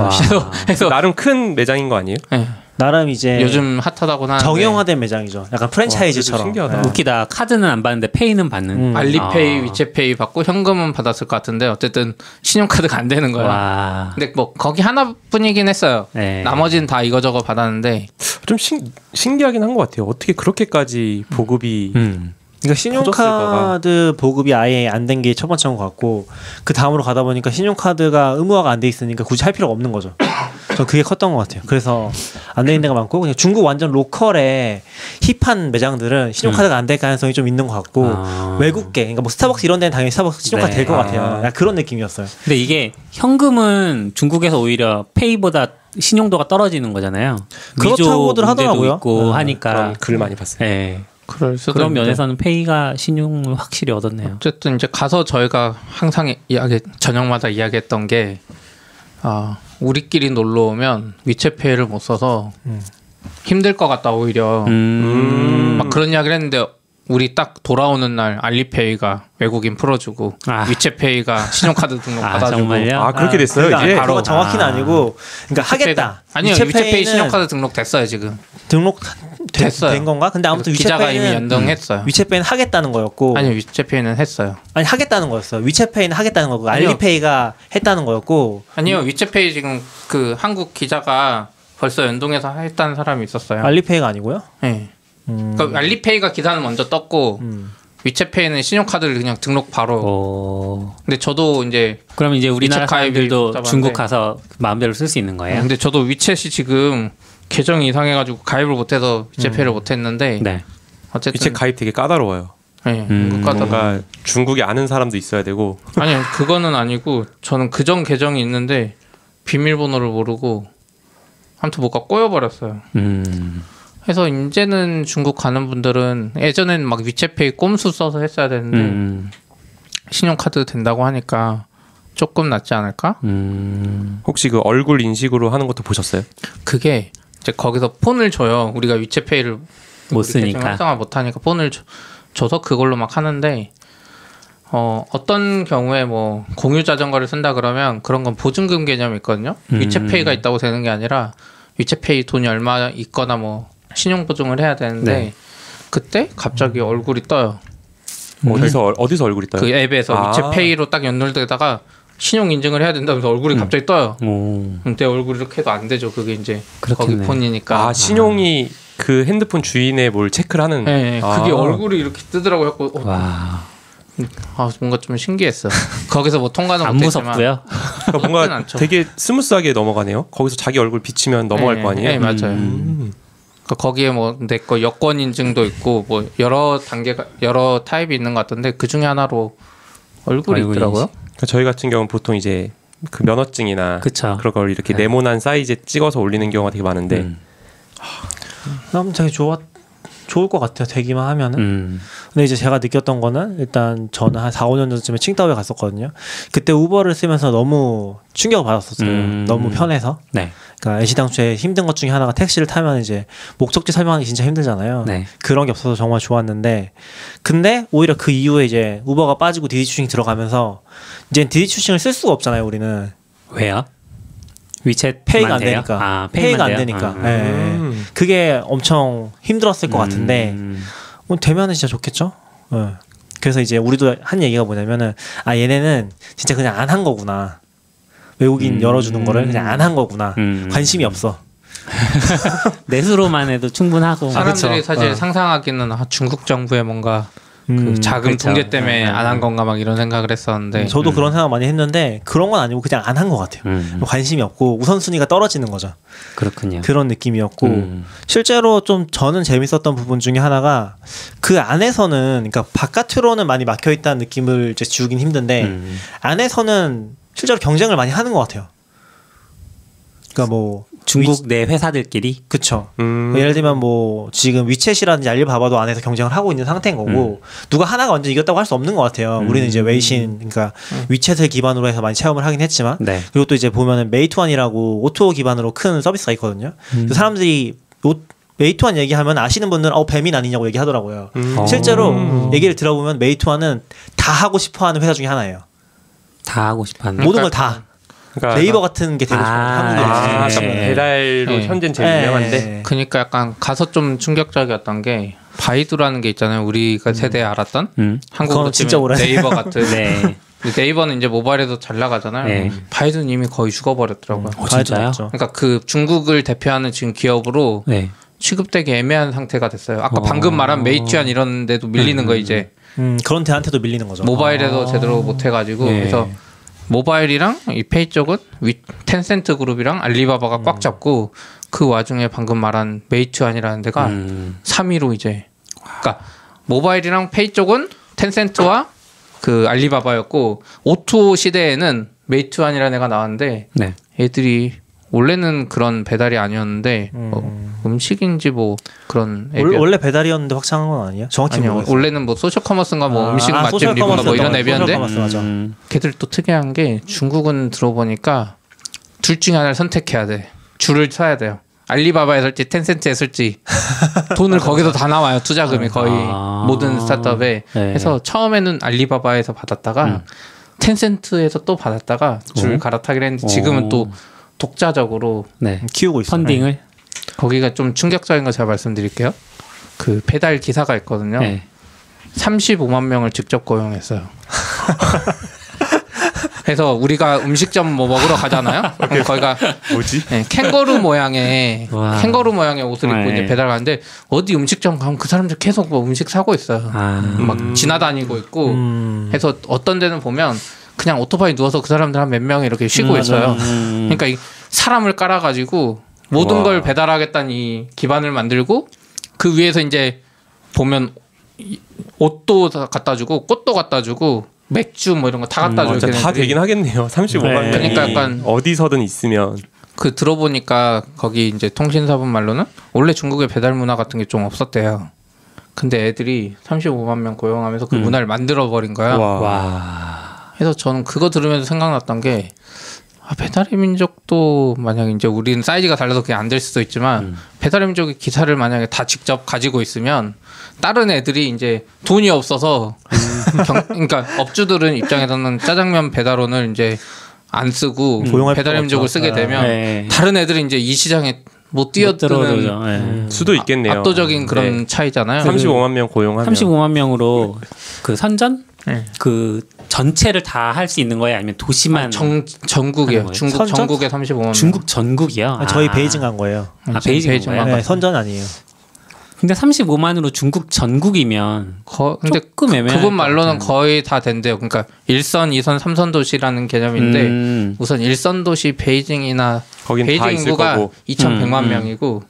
그래서 나름 큰 매장인 거 아니에요? 네. 나름 이제 요즘 핫하다고 하는데 정형화된 매장이죠. 약간 프랜차이즈처럼. 신기하다. 네. 웃기다. 카드는 안 받는데 페이는 받는. 알리페이, 위챗페이 받고 현금은 받았을 것 같은데 어쨌든 신용카드가 안 되는 거야. 와. 근데 뭐 거기 하나뿐이긴 했어요. 네. 나머지는 다 이거저거 받았는데 좀 신기하긴 한 것 같아요. 어떻게 그렇게까지 보급이 그러니까 신용카드 보급이 아예 안 된 게 첫 번째인 것 같고 그 다음으로 가다 보니까 신용카드가 의무화가 안 돼 있으니까 굳이 할 필요가 없는 거죠. 전 그게 컸던 것 같아요. 그래서 안 되는 데가 많고 그냥 중국 완전 로컬의 힙한 매장들은 신용카드가 안 될 가능성이 좀 있는 것 같고 외국계 그러니까 뭐 스타벅스 이런 데는 당연히 스타벅스 신용카드 네. 될 것 같아요. 약간 그런 느낌이었어요. 근데 이게 현금은 중국에서 오히려 페이보다 신용도가 떨어지는 거잖아요. 그렇다고들 위조 문제도 하더라고요. 있고 하니까. 그런 글을 많이 봤어요. 네. 그럴 수도 그런 있는데. 면에서는 페이가 신용을 확실히 얻었네요. 어쨌든 이제 가서 저희가 항상 저녁마다 이야기했던 게 우리끼리 놀러 오면 위챗페이를 못 써서 힘들 것 같다 오히려 막 그런 이야기를 했는데 우리 딱 돌아오는 날 알리페이가 외국인 풀어주고 위챗페이가 신용카드 등록 받아주고 정말요? 아 그렇게 됐어요 그러니까 이제? 그거 정확히는 아니고 그러니까 하겠다. 아니요 위챗페이 신용카드 등록 됐어요 지금 등록 됐어요. 된 건가? 근데 아무튼 기자가 이미 위챗페이는 연동했어요. 위챗페이는 하겠다는 거였고 아니요 위챗페이는 했어요. 아니 하겠다는 거였어요. 위챗페이는 하겠다는 거고 아니요. 알리페이가 했다는 거였고 아니요 위챗페이 지금 그 한국 기자가 벌써 연동해서 했다는 사람이 있었어요. 알리페이가 아니고요. 네. 그러니까 알리페이가 기사는 먼저 떴고 위챗페이는 신용카드를 그냥 등록 바로. 근데 저도 이제 그럼 이제 우리나라 위챗 가입을 사람들도 잡았는데. 중국 가서 마음대로 쓸 수 있는 거예요? 근데 저도 위챗이 지금 계정이 이상해가지고 가입을 못해서 위챗페이를 못했는데 네. 어쨌든 위챗 가입 되게 까다로워요. 네, 뭔가 중국에 아는 사람도 있어야 되고. 아니 그거는 아니고 저는 그전 계정이 있는데 비밀번호를 모르고 아무튼 뭐가 꼬여버렸어요. 그래서 이제는 중국 가는 분들은 예전에는 막 위챗페이 꼼수 써서 했어야 되는데 신용카드 된다고 하니까 조금 낫지 않을까? 혹시 그 얼굴 인식으로 하는 것도 보셨어요? 그게 이제 거기서 폰을 줘요. 우리가 위챗페이를 못 쓰니까. 활성화 못하니까 폰을 줘서 그걸로 막 하는데 어떤 경우에 뭐 공유 자전거를 쓴다 그러면 그런 건 보증금 개념이 있거든요. 위챗페이가 있다고 되는 게 아니라 위챗페이 돈이 얼마 있거나 뭐 신용 보증을 해야 되는데 네. 그때 갑자기 얼굴이 떠요. 어디서 얼굴이 떠요? 그 앱에서 위챗페이로 딱 연결되다가 신용 인증을 해야 된다면서 얼굴이 갑자기 떠요. 근데 얼굴 이렇게 해도 안 되죠. 그게 이제 그렇겠네. 거기 폰이니까. 아 신용이 그 핸드폰 주인의 뭘 체크를 하는. 네, 그게 얼굴이 이렇게 뜨더라고요. 와. 뭔가 좀 신기했어. 거기서 뭐 통과는 안 못했지만 무섭고요. 그러니까 뭔가 않죠. 되게 스무스하게 넘어가네요. 거기서 자기 얼굴 비치면 넘어갈 거 아니에요? 네, 맞아요. 그러니까 거기에 뭐 내 거 여권 인증도 있고 뭐 여러 단계가 여러 타입이 있는 것 같던데 그 중에 하나로 얼굴이 있더라고요. 그러니까 저희 같은 경우는 보통 이제 그 면허증이나 그쵸. 그런 걸 이렇게 네. 네모난 사이즈에 찍어서 올리는 경우가 되게 많은데 난 되게 좋을 것 같아요. 되기만 하면은. 근데 이제 제가 느꼈던 거는 일단 저는 한 4, 5년 전쯤에 칭다오에 갔었거든요. 그때 우버를 쓰면서 너무 충격을 받았었어요. 너무 편해서. 네. 그러니까 애시당초에 힘든 것 중에 하나가 택시를 타면 이제 목적지 설명하기 진짜 힘들잖아요. 네. 그런 게 없어서 정말 좋았는데 근데 오히려 그 이후에 이제 우버가 빠지고 디디 추싱 들어가면서 이제 디디 추싱을 쓸 수가 없잖아요. 우리는. 왜요? 위챗 페이가 안 되니까. 페이가 안 되니까. 네. 그게 엄청 힘들었을 것 같은데 뭐 되면은 진짜 좋겠죠. 네. 그래서 이제 우리도 한 얘기가 뭐냐면은 얘네는 진짜 그냥 안 한 거구나. 외국인 열어주는 거를 그냥 안 한 거구나. 관심이 없어. 내수로만 해도 충분하고. 사람들이 그쵸. 사실 상상하기는 중국 정부의 뭔가 그 자금 그쵸. 붕괴 때문에 안 한 건가 막 이런 생각을 했었는데 저도 그런 생각 많이 했는데 그런 건 아니고 그냥 안 한 것 같아요. 관심이 없고 우선순위가 떨어지는 거죠. 그렇군요. 그런 느낌이었고 실제로 좀 저는 재밌었던 부분 중에 하나가 그 안에서는 그러니까 바깥으로는 많이 막혀 있다는 느낌을 이제 지우긴 힘든데 안에서는 실제로 경쟁을 많이 하는 것 같아요. 그러니까 뭐 중국 내 회사들끼리. 그쵸. 예를 들면 뭐 지금 위챗이라든지 알리바바도 안에서 경쟁을 하고 있는 상태인 거고 누가 하나가 완전 이겼다고 할 수 없는 것 같아요. 우리는 이제 웨이신 그러니까 위챗을 기반으로 해서 많이 체험을 하긴 했지만 네. 그리고 또 이제 보면은 메이투안이라고 오토 기반으로 큰 서비스가 있거든요. 그 사람들이 메이투안 얘기하면 아시는 분들은 배민 아니냐고 얘기하더라고요. 실제로 얘기를 들어보면 메이투안은 다 하고 싶어하는 회사 중에 하나예요. 다 하고 싶어하는. 모든 걸 다. 그러니까 네이버 같은 게 되고 싶어요. 한국에. 배달로 네. 현재는 제일 유명한데. 그러니까 약간 가서 좀 충격적이었던 게 바이두라는 게 있잖아요. 우리가 세대에 알았던 한국으로 그건 진짜 오래. 네이버 같은. 네. 네이버는 이제 모바일에도 잘 나가잖아요. 네. 바이두는 이미 거의 죽어버렸더라고요. 진짜요? 그러니까 그 중국을 대표하는 지금 기업으로 네. 취급되기 애매한 상태가 됐어요. 아까 방금 말한 메이투안 이런 데도 밀리는 거 이제 그런 데한테도 밀리는 거죠. 모바일에도 제대로 못 해가지고 네. 그래서 모바일이랑 이 페이 쪽은 텐센트 그룹이랑 알리바바가 꽉 잡고 그 와중에 방금 말한 메이투안이라는 데가 3위로 이제 그러니까 모바일이랑 페이 쪽은 텐센트와 그 알리바바였고 오토 시대에는 메이투안이라는 애가 나왔는데 네. 애들이 원래는 그런 배달이 아니었는데 음식인지 뭐 그런 앱이었... 원래 배달이었는데 확장한 건 아니에요? 정확히 아니요 모르겠어요. 원래는 뭐 소셜 커머스인가 뭐 음식 맛집 소셜 리뷰인가 뭐 이런 커머스, 앱이었는데 소셜 커머스 맞아. 걔들 또 특이한 게 중국은 들어보니까 둘 중에 하나를 선택해야 돼. 줄을 서야 돼요. 알리바바에 설지 텐센트에 설지 돈을 거기서 다 나와요. 투자금이 거의 모든 스타트업에. 네. 그래서 처음에는 알리바바에서 받았다가 텐센트에서 또 받았다가 줄 갈아타기로 했는데 지금은 또 독자적으로 네. 키우고 있어요. 펀딩을 거기가 좀 충격적인 거 제가 말씀드릴게요. 그 배달 기사가 있거든요. 네. 35만 명을 직접 고용했어요. 그래서 우리가 음식점 뭐 먹으러 가잖아요. 그럼 거기가 뭐지? 네, 캥거루 모양의 와. 캥거루 모양의 옷을 입고 네. 이제 배달 가는데 어디 음식점 가면 그 사람들 계속 뭐 음식 사고 있어요. 막 지나다니고 있고 해서 어떤 데는 보면 그냥 오토바이 누워서 그 사람들 한 몇 명이 이렇게 쉬고 있어요. 그러니까 이 사람을 깔아가지고 모든 걸 배달하겠다는 이 기반을 만들고 그 위에서 이제 보면 옷도 갖다 주고 꽃도 갖다 주고 맥주 뭐 이런 거 다 갖다 줘요. 다 되긴 하겠네요. 35만 네. 명이 그러니까 약간 어디서든 있으면 그 들어보니까 거기 이제 통신사분 말로는 원래 중국의 배달 문화 같은 게 좀 없었대요. 근데 애들이 35만 명 고용하면서 그 문화를 만들어 버린 거야. 와. 그래서 저는 그거 들으면서 생각났던 게 배달의 민족도 만약에 이제 우리는 사이즈가 달라서 그게 안 될 수도 있지만 배달의 민족의 기사를 만약에 다 직접 가지고 있으면 다른 애들이 이제 돈이 없어서 그러니까 업주들은 입장에서는 짜장면 배달원을 이제 안 쓰고 배달의 민족을 쓰게 되면 네. 다른 애들이 이제 이 시장에 못 뛰어드는 수도 있겠네요. 압도적인 그런 차이잖아요. 35만 명 고용하면 35만 명으로 그 선전 네. 그 전체를 다 할 수 있는 거예요? 아니면 도시만 전국이에요. 거예요? 중국 선전? 전국에 35만 명. 중국 전국이요? 저희 베이징 간 거예요. 베이징 간 거예요? 네, 선전 아니에요. 근데 35만으로 중국 전국이면 근데 조금 애매할 그분 것 말로는 같아요. 거의 다 된대요. 그러니까 1선, 2선, 3선 도시라는 개념인데 우선 1선 도시 베이징이나 거긴 다 베이징 있을 인구가 거고 2,100만 명이고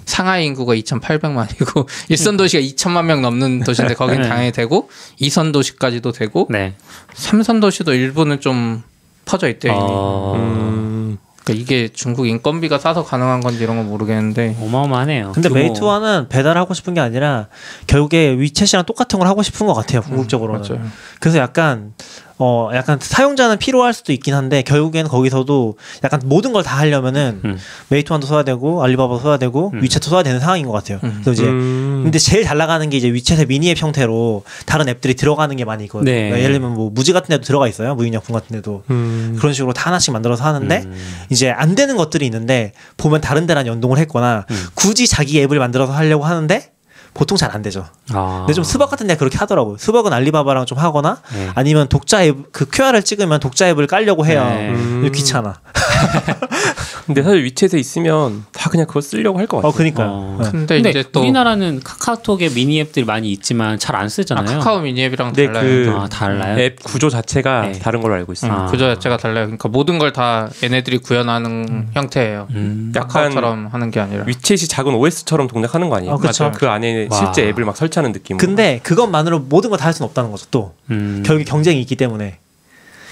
상하이 인구가 2,800만이고 1선 도시가 2천만 명 넘는 도시인데 거긴 네. 당연히 되고 2선 도시까지도 되고 네. 3선 도시도 일부는 좀 퍼져 있대요. 이미. 그러니까 이게 중국 인건비가 싸서 가능한 건지 이런 건 모르겠는데 어마어마하네요. 근데 규모. 메이투안은 배달하고 싶은 게 아니라 결국에 위챗이랑 똑같은 걸 하고 싶은 것 같아요. 궁극적으로는. 맞아요. 그래서 약간 사용자는 필요할 수도 있긴 한데 결국에는 거기서도 약간 모든 걸 다 하려면은 메이투안도 써야 되고 알리바바도 써야 되고 위챗도 써야 되는 상황인 것 같아요. 그래서 이제 근데 제일 잘 나가는 게 이제 위챗의 미니앱 형태로 다른 앱들이 들어가는 게 많이 있거든요. 네. 그러니까 예를 들면 뭐 무지 같은 데도 들어가 있어요. 무인약품 같은 데도 그런 식으로 다 하나씩 만들어서 하는데 이제 안 되는 것들이 있는데 보면 다른 데랑 연동을 했거나 굳이 자기 앱을 만들어서 하려고 하는데 보통 잘 안 되죠. 근데 좀 스벅 같은 데가 그렇게 하더라고요. 스벅은 알리바바랑 좀 하거나 아니면 독자 앱, 그 QR을 찍으면 독자 앱을 깔려고 해요. 귀찮아. 근데 사실 위챗에 있으면 다 그냥 그거 쓰려고 할 것 같아요. 그니까요. 근데 이제 또 우리나라는 카카오톡에 미니 앱들이 많이 있지만 잘 안 쓰잖아요. 카카오 미니 앱이랑 근데 달라요. 달라요? 앱 구조 자체가 네. 다른 걸로 알고 있어요. 구조 자체가 달라요. 그러니까 모든 걸 다 얘네들이 구현하는 형태예요. 카카오처럼 하는 게 아니라. 위챗이 작은 OS처럼 동작하는 거 아니에요? 그쵸. 그 안에 와. 실제 앱을 막 설치하는 느낌. 근데 그것만으로 모든 걸 다 할 수는 없다는 거죠. 또 결국에 경쟁이 있기 때문에.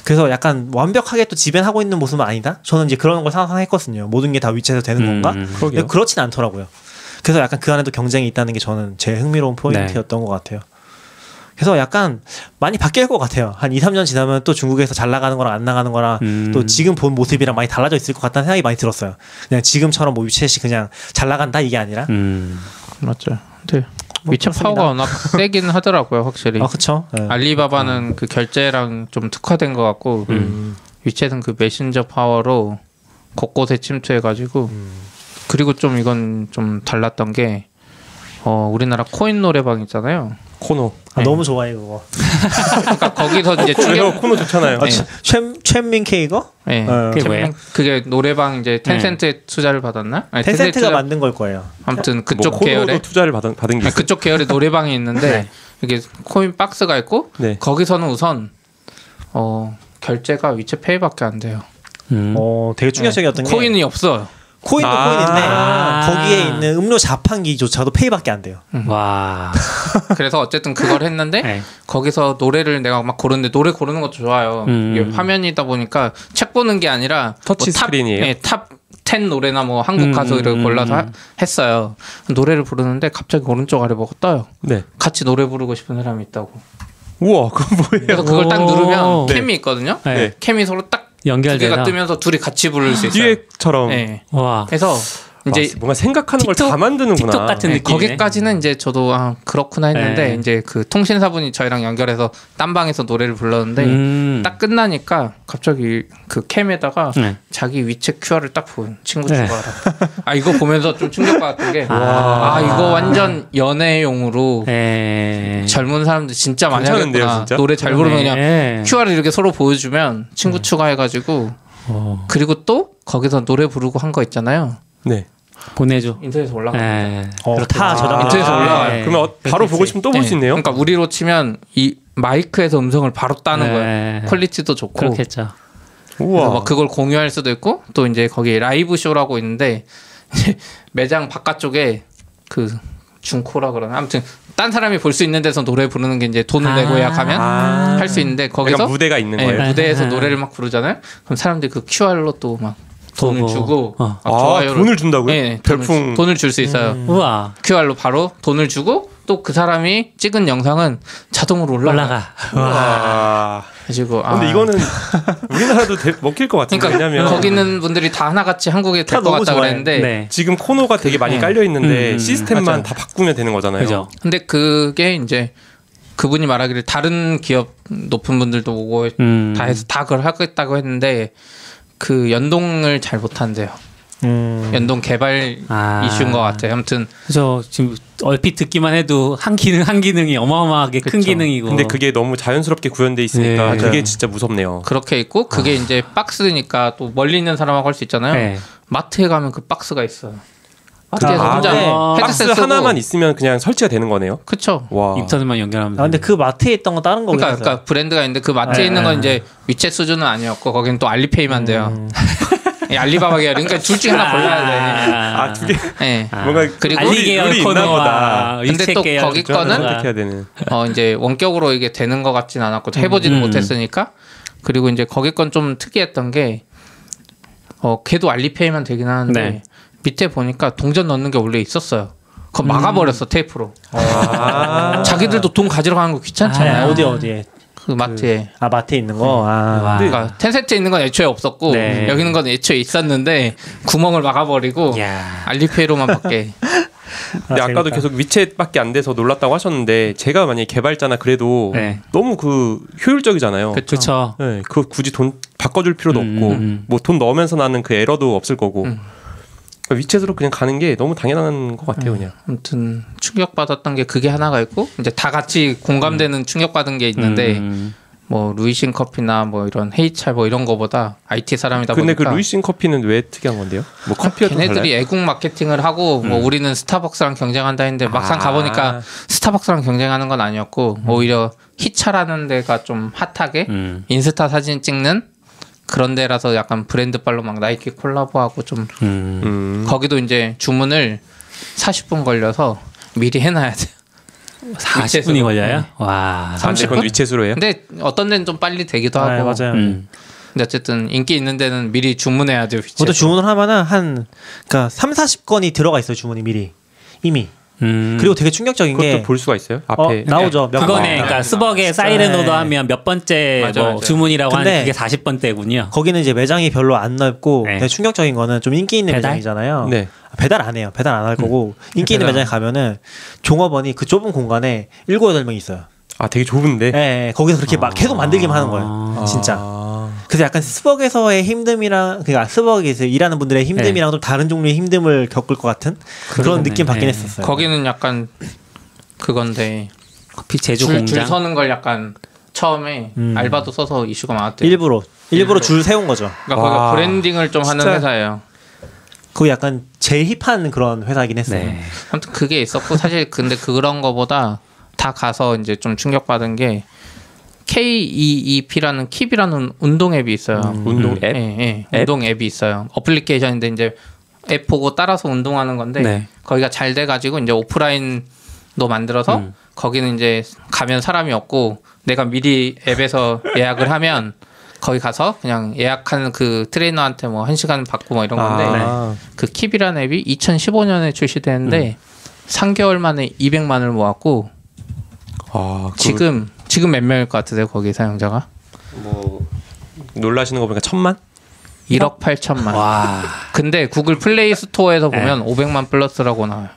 그래서 약간 완벽하게 또 지배하고 있는 모습은 아니다. 저는 이제 그런 걸 상상했거든요. 모든 게 다 위챗에서 되는 건가? 근데 그렇진 않더라고요. 그래서 약간 그 안에도 경쟁이 있다는 게 저는 제일 흥미로운 포인트였던 것 같아요. 그래서 약간 많이 바뀔 것 같아요. 한 2, 3년 지나면 또 중국에서 잘 나가는 거랑 안 나가는 거랑 또 지금 본 모습이랑 많이 달라져 있을 것 같다는 생각이 많이 들었어요. 그냥 지금처럼 뭐 위챗이 그냥 잘 나간다 이게 아니라. 맞죠. 근데 위챗 그렇습니다. 파워가 워낙 세긴 하더라고요, 확실히. 그렇죠. 네. 알리바바는 그 결제랑 좀 특화된 것 같고 위챗은 그 메신저 파워로 곳곳에 침투해가지고 그리고 좀 이건 좀 달랐던 게 우리나라 코인 노래방 있잖아요. 코노. 아, 너무 좋아해 그거. 그러니까 거기서 이제 왜요? 코노 좋잖아요. 챈민케 이거? 네. 그게 뭐예요? 그게 노래방 이제 텐센트에 투자를 받았나? 아니, 텐센트가 만든 걸 거예요. 아무튼 그쪽 뭐 계열의 코노도 투자를 받은 게 있어요? 그쪽 계열의 노래방이 있는데 이게 코인 박스가 있고 네. 거기서는 우선 결제가 위챗페이밖에 안 돼요. 되게 충격적이었던 게 코인이 없어요. 코인도 코인인데 거기에 있는 음료 자판기조차도 페이밖에 안 돼요. 와. 그래서 어쨌든 그걸 했는데 네. 거기서 노래를 내가 막 고르는데 노래 고르는 것도 좋아요. 이게 화면이다 보니까 책 보는 게 아니라 터치 스크린이에요? 탑 10 노래나 뭐 한국 가수를 골라서 했어요. 노래를 부르는데 갑자기 오른쪽 아래 뭐가 떠요. 네. 같이 노래 부르고 싶은 사람이 있다고. 우와, 그건 뭐예요? 그래서 그걸 딱 누르면 네. 캠이 있거든요. 네. 캠이 서로 딱 두 연결돼서. 개가 뜨면서 둘이 같이 부를 수 있어요. 듀엣처럼. 네. 와. 그래서 이제 뭔가 생각하는 걸 틱톡- 다 만드는구나. 틱톡 같은 느낌. 거기까지는 이제 저도 그렇구나 했는데 네. 이제 그 통신사분이 저희랑 연결해서 딴 방에서 노래를 불렀는데 딱 끝나니까 갑자기 그 캠에다가 네. 자기 위챗 QR을 딱 보여 친구 네. 추가하라. 이거 보면서 좀 충격받았던 게 이거 완전 연애용으로 젊은 사람들 진짜 많이 괜찮은데요, 하겠구나. 진짜? 노래 잘 부르면 그냥 네. QR을 이렇게 서로 보여주면 친구 추가해가지고 그리고 또 거기서 노래 부르고 한 거 있잖아요. 네. 보내줘. 인터넷에 올라가. 다 저장. 인터넷에 올라가요. 네. 그러면 바로 보고 싶으면 또 볼 수 있네요. 그러니까 우리로 치면 이 마이크에서 음성을 바로 따는 네. 거예요. 퀄리티도 좋고. 그렇겠죠. 그래서 우와. 막 그걸 공유할 수도 있고 또 이제 거기 라이브 쇼라고 있는데 매장 바깥쪽에 그 중코라 그러나 아무튼 딴 사람이 볼 수 있는 데서 노래 부르는 게 이제 돈을 내고 예약하면 할 수 있는데 거기서 그러니까 무대가 있는 네, 거예요. 무대에서 노래를 막 부르잖아요. 그럼 사람들이 그 QR로 또 막 돈을 보고. 주고 돈을 준다고요? 네, 별풍. 돈을 줄 수 있어요. 우와. QR로 바로 돈을 주고 또 그 사람이 찍은 영상은 자동으로 올라가. 와. 가지고 근데 이거는 우리나라도 먹힐 것 같은데. 그러니까 왜냐면 거기 있는 분들이 다 하나같이 한국에 될 것 너무 같다 좋아해. 그랬는데 네. 지금 코너가 되게 많이 깔려 있는데 시스템만 맞아요. 다 바꾸면 되는 거잖아요. 그죠. 근데 그게 이제 그분이 말하기를 다른 기업 높은 분들도 오고 다 해서 다 그걸 하겠다고 했는데 그 연동을 잘 못한대요. 연동 개발 이슈인 것 같아요. 아무튼 그래서 지금 얼핏 듣기만 해도 한 기능이 어마어마하게 큰 그쵸. 기능이고. 근데 그게 너무 자연스럽게 구현돼 있으니까 네, 그게 맞아요. 진짜 무섭네요. 그렇게 있고 그게 이제 박스니까 또 멀리 있는 사람하고 할 수 있잖아요. 네. 마트에 가면 그 박스가 있어요. 마트에서 아, 혼자 네. 박스 헤드셋 쓰고 하나만 있으면 그냥 설치가 되는 거네요. 그쵸. 와. 인터넷만 연결하면. 근데 그 마트에 있던 건 다른 거긴 했어요. 그러니까 브랜드가 있는데 그 마트에 있는 건 이제 위챗 수준은 아니었고 거기는 또 알리페이만 돼요. 이 알리바바 계열. 그러니까 둘 중에 하나 골라야 돼. 아, 두 개. 네. 뭔가 그리고 알리 계열 룰이 있나 보다. 코너와 근데 위챗 또 계열 거기 코너가. 거는 선택해야 되는. 이제 원격으로 이게 되는 것 같진 않았고 해보지는 못했으니까. 그리고 이제 거기 건 좀 특이했던 게 걔도 알리페이만 되긴 하는데 네. 밑에 보니까 동전 넣는 게 원래 있었어요. 그거 막아버렸어 테이프로. 자기들도 돈 가지러 가는 거 귀찮잖아요. 어디에? 그 마트에. 마트에 있는 거. 와. 그러니까 텐센트에 있는 건 애초에 없었고 네. 여기 있는 건 애초에 있었는데 구멍을 막아버리고 야. 알리페이로만 받게. 근데 아까도 재밌다. 계속 위챗밖에 안 돼서 놀랐다고 하셨는데 제가 만약에 개발자나 그래도 네. 너무 그 효율적이잖아요. 그렇죠. 네, 그거 굳이 돈 바꿔줄 필요도 없고 뭐 돈 넣으면서 나는 그 에러도 없을 거고 그러니까 위챗으로 그냥 가는 게 너무 당연한 것 같아요, 그냥. 아무튼 충격받았던 게 그게 하나가 있고 이제 다 같이 공감되는 충격받은 게 있는데 뭐 루이신 커피나 뭐 이런 헤이찰 뭐 이런 거보다 IT 사람이다 근데 그 보니까 루이신 커피는 왜 특이한 건데요? 뭐 커피가 좀 걔네들이 달라요? 애국 마케팅을 하고 뭐 우리는 스타벅스랑 경쟁한다 했는데 막상 가보니까 스타벅스랑 경쟁하는 건 아니었고 오히려 히차라는 데가 좀 핫하게 인스타 사진 찍는 그런 데라서 약간 브랜드빨로 막 나이키 콜라보하고 좀 거기도 이제 주문을 40분 걸려서 미리 해놔야 돼요. 40분이 걸려요? 와. 30분 위챗으로 해요? 근데 어떤 데는 좀 빨리 되기도 하고. 맞아요. 근데 어쨌든 인기 있는 데는 미리 주문해야 돼요. 보통 주문을 하면은 그러니까 3, 40건이 들어가 있어요. 주문이 미리. 이미. 그리고 되게 충격적인 그것도 게 볼 수가 있어요? 앞에 나오죠. 몇 그거네. 번. 그러니까 스벅에 사이렌오더 하면 몇 번째 맞아, 뭐 맞아. 주문이라고 근데 하는 그게 40번대군요. 거기는 이제 매장이 별로 안 넓고 네. 되게 충격적인 거는 좀 인기 있는 배달? 매장이잖아요. 네. 배달 안 해요. 배달 안 할 거고 인기 있는 배달. 매장에 가면은 종업원이 그 좁은 공간에 7, 8명 있어요. 아 되게 좁은데. 예, 거기서 그렇게 막 계속 만들기만 하는 거예요. 진짜. 그래서 약간 스벅에서의 힘듦이랑 그러니까 스벅에서 일하는 분들의 힘듦이랑 좀 다른 종류의 힘듦을 겪을 것 같은 그런 느낌 받긴 했었어요. 거기는 약간 그건데 커피 제조 줄 공장 서는 걸 약간 처음에 알바도 써서 이슈가 많았대요. 일부러 줄 세운 거죠. 그러니까 거기가 브랜딩을 좀 하는 회사예요. 그거 약간 제일 힙한 그런 회사이긴 했어요. 네. 아무튼 그게 있었고 사실 근데 그런 거보다 다 가서 이제 좀 충격받은 게 KEEP라는 킵이라는 운동 앱이 있어요. 운동 앱? 예, 운동 앱이 있어요. 어플리케이션인데 이제 앱 보고 따라서 운동하는 건데 네. 거기가 잘 돼가지고 이제 오프라인도 만들어서 거기는 이제 가면 사람이 없고 내가 미리 앱에서 예약을 하면 거기 가서 그냥 예약하는 그 트레이너한테 뭐 1시간 받고 뭐 이런 건데 그 킵이라는 앱이 2015년에 출시되는데 3개월 만에 200만을 모았고 지금 몇 명일 것 같으세요? 거기 사용자가? 뭐 놀라시는 거 보니까 1000만? 1억 8천만. 와. 근데 구글 플레이 스토어에서 보면 500만 플러스라고 나와요.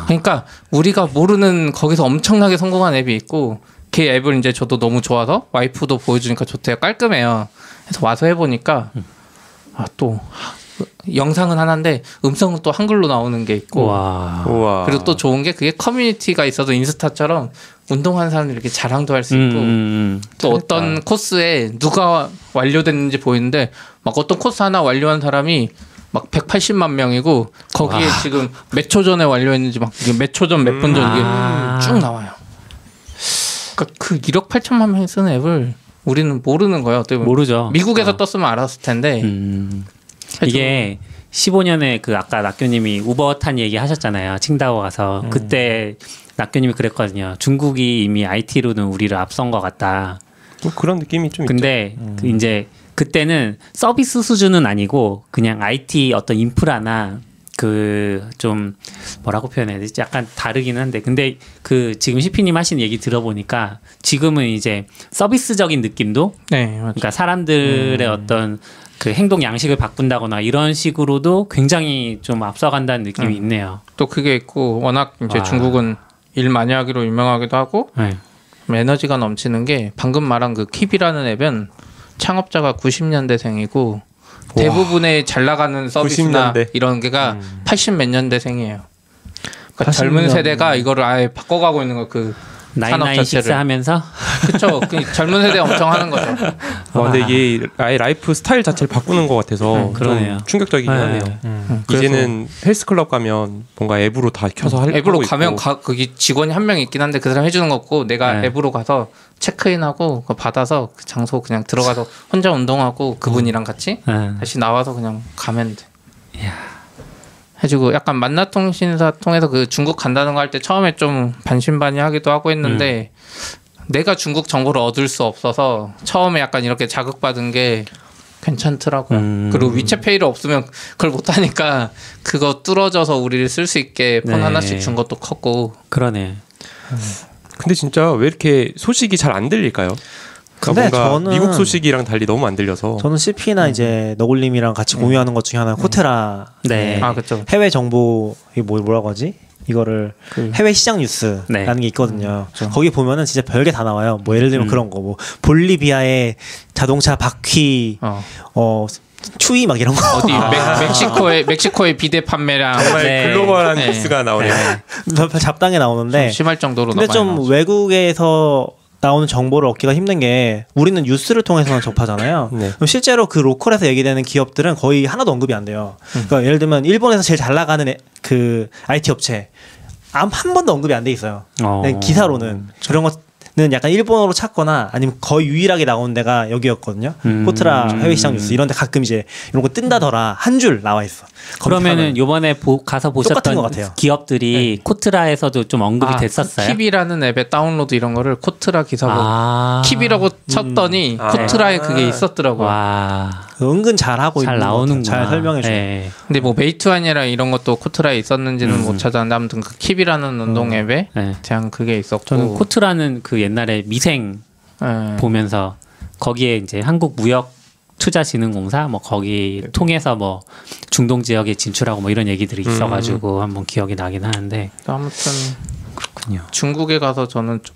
그러니까 우리가 모르는 거기서 엄청나게 성공한 앱이 있고 그 앱을 이제 저도 너무 좋아서 와이프도 보여주니까 좋대요. 깔끔해요. 그래서 와서 해보니까 또 영상은 하나인데 음성은 또 한글로 나오는 게 있고 우와. 그리고 또 좋은 게 그게 커뮤니티가 있어도 인스타처럼 운동하는 사람들이 이렇게 자랑도 할 수 있고 또 어떤 코스에 누가 완료됐는지 보이는데 막 어떤 코스 하나 완료한 사람이 막 180만 명이고 거기에 지금 몇 초 전에 완료했는지 막 몇 초 전 몇 분 전 이게 쭉 나와요. 그러니까 그 1억 8천만 명이 쓰는 앱을 우리는 모르는 거예요. 모르죠. 미국에서 떴으면 알았을 텐데 이게 15년에 그 아까 낙교님이 우버 탄 얘기 하셨잖아요. 칭다오 가서 그때 낙교님이 그랬거든요. 중국이 이미 IT로는 우리를 앞선 것 같다. 뭐 그런 느낌이 좀 근데 그 이제 그때는 서비스 수준은 아니고 그냥 IT 어떤 인프라나 그 좀 뭐라고 표현해야 되지? 약간 다르기는 한데 근데 그 지금 CP님 하신 얘기 들어보니까 지금은 이제 서비스적인 느낌도 그러니까 사람들의 어떤 그 행동 양식을 바꾼다거나 이런 식으로도 굉장히 좀 앞서간다는 느낌이 있네요. 또 그게 있고 워낙 이제 중국은 일 많이 하기로 유명하기도 하고 에너지가 넘치는 게 방금 말한 그 킵이라는 앱은 창업자가 90년대생이고 대부분의 잘 나가는 서비스나 90년대. 이런 게가 80 몇 년대생이에요. 그러니까 젊은 세대가 이거를 아예 바꿔가고 있는 거 그 산업 자체를 하면서 그렇죠. 그 젊은 세대 엄청 하는 거죠. 근데 이게 아예 라이프 스타일 자체를 바꾸는 것 같아서 그러네요. 좀 충격적이긴 하네요. 이제는 헬스클럽 가면 뭔가 앱으로 다 켜서 앱으로 가면 거기 직원이 한 명 있긴 한데 그 사람 해주는 거 없고 내가 앱으로 가서 체크인하고 그거 받아서 그 장소 그냥 들어가서 혼자 운동하고 그분이랑 같이 다시 나와서 그냥 가면 돼. 해주고 약간 만나통신사 통해서 그 중국 간다는 거 할 때 처음에 좀 반신반의하기도 하고 했는데 내가 중국 정보를 얻을 수 없어서 처음에 약간 이렇게 자극받은 게 괜찮더라고요. 그리고 위챗페이를 없으면 그걸 못하니까 그거 뚫어져서 우리를 쓸 수 있게 폰 하나씩 준 것도 컸고. 그러네. 근데 진짜 왜 이렇게 소식이 잘 안 들릴까요? 근데 저는 미국 소식이랑 달리 너무 안 들려서 저는 CP나 이제 너굴님이랑 같이 공유하는 것 중에 하나가 코테라 그렇죠. 해외 정보 이 뭐라고 하지? 이거를 해외 시장 뉴스라는 게 있거든요. 거기 보면은 진짜 별게 다 나와요. 뭐 예를 들면 그런 거, 뭐 볼리비아의 자동차 바퀴, 추위 막 이런 거. 어디 멕시코의 비대 판매량 정말 글로벌한 뉴스가 나오네요. 잡당에 나오는데 심할 정도로. 근데 좀 나오죠. 외국에서 나오는 정보를 얻기가 힘든 게 우리는 뉴스를 통해서만 접하잖아요. 그럼 실제로 그 로컬에서 얘기되는 기업들은 거의 하나도 언급이 안 돼요. 그러니까 예를 들면 일본에서 제일 잘 나가는 그 IT 업체 한 번도 언급이 안 돼 있어요. 기사로는 그런 것는 약간 일본어로 찾거나 아니면 거의 유일하게 나오는 데가 여기였거든요. 코트라 해외 시장 뉴스 이런 데 가끔 이제 이런 거 뜬다더라 한 줄 나와 있어. 그러면은 요번에 가서 보셨던 기업들이 코트라에서도 좀 언급이 됐었어요? 킵이라는 앱의 다운로드 이런 거를 코트라 기사 보고 킵이라고 쳤더니 코트라에 그게 있었더라고요. 은근 잘하고 잘 나오는 잘 설명해줘요. 근데 뭐 메이트완이랑 이런 것도 코트라에 있었는지는 못 찾았는데 아무튼 그 킵이라는 운동 앱에 대한 그게 있었고 저는 코트라는 그 옛날에 미생 보면서 거기에 이제 한국무역투자진흥공사 뭐 거기 통해서 뭐 중동 지역에 진출하고 뭐 이런 얘기들이 있어가지고 한번 기억이 나긴 하는데 아무튼 그렇군요. 중국에 가서 저는 좀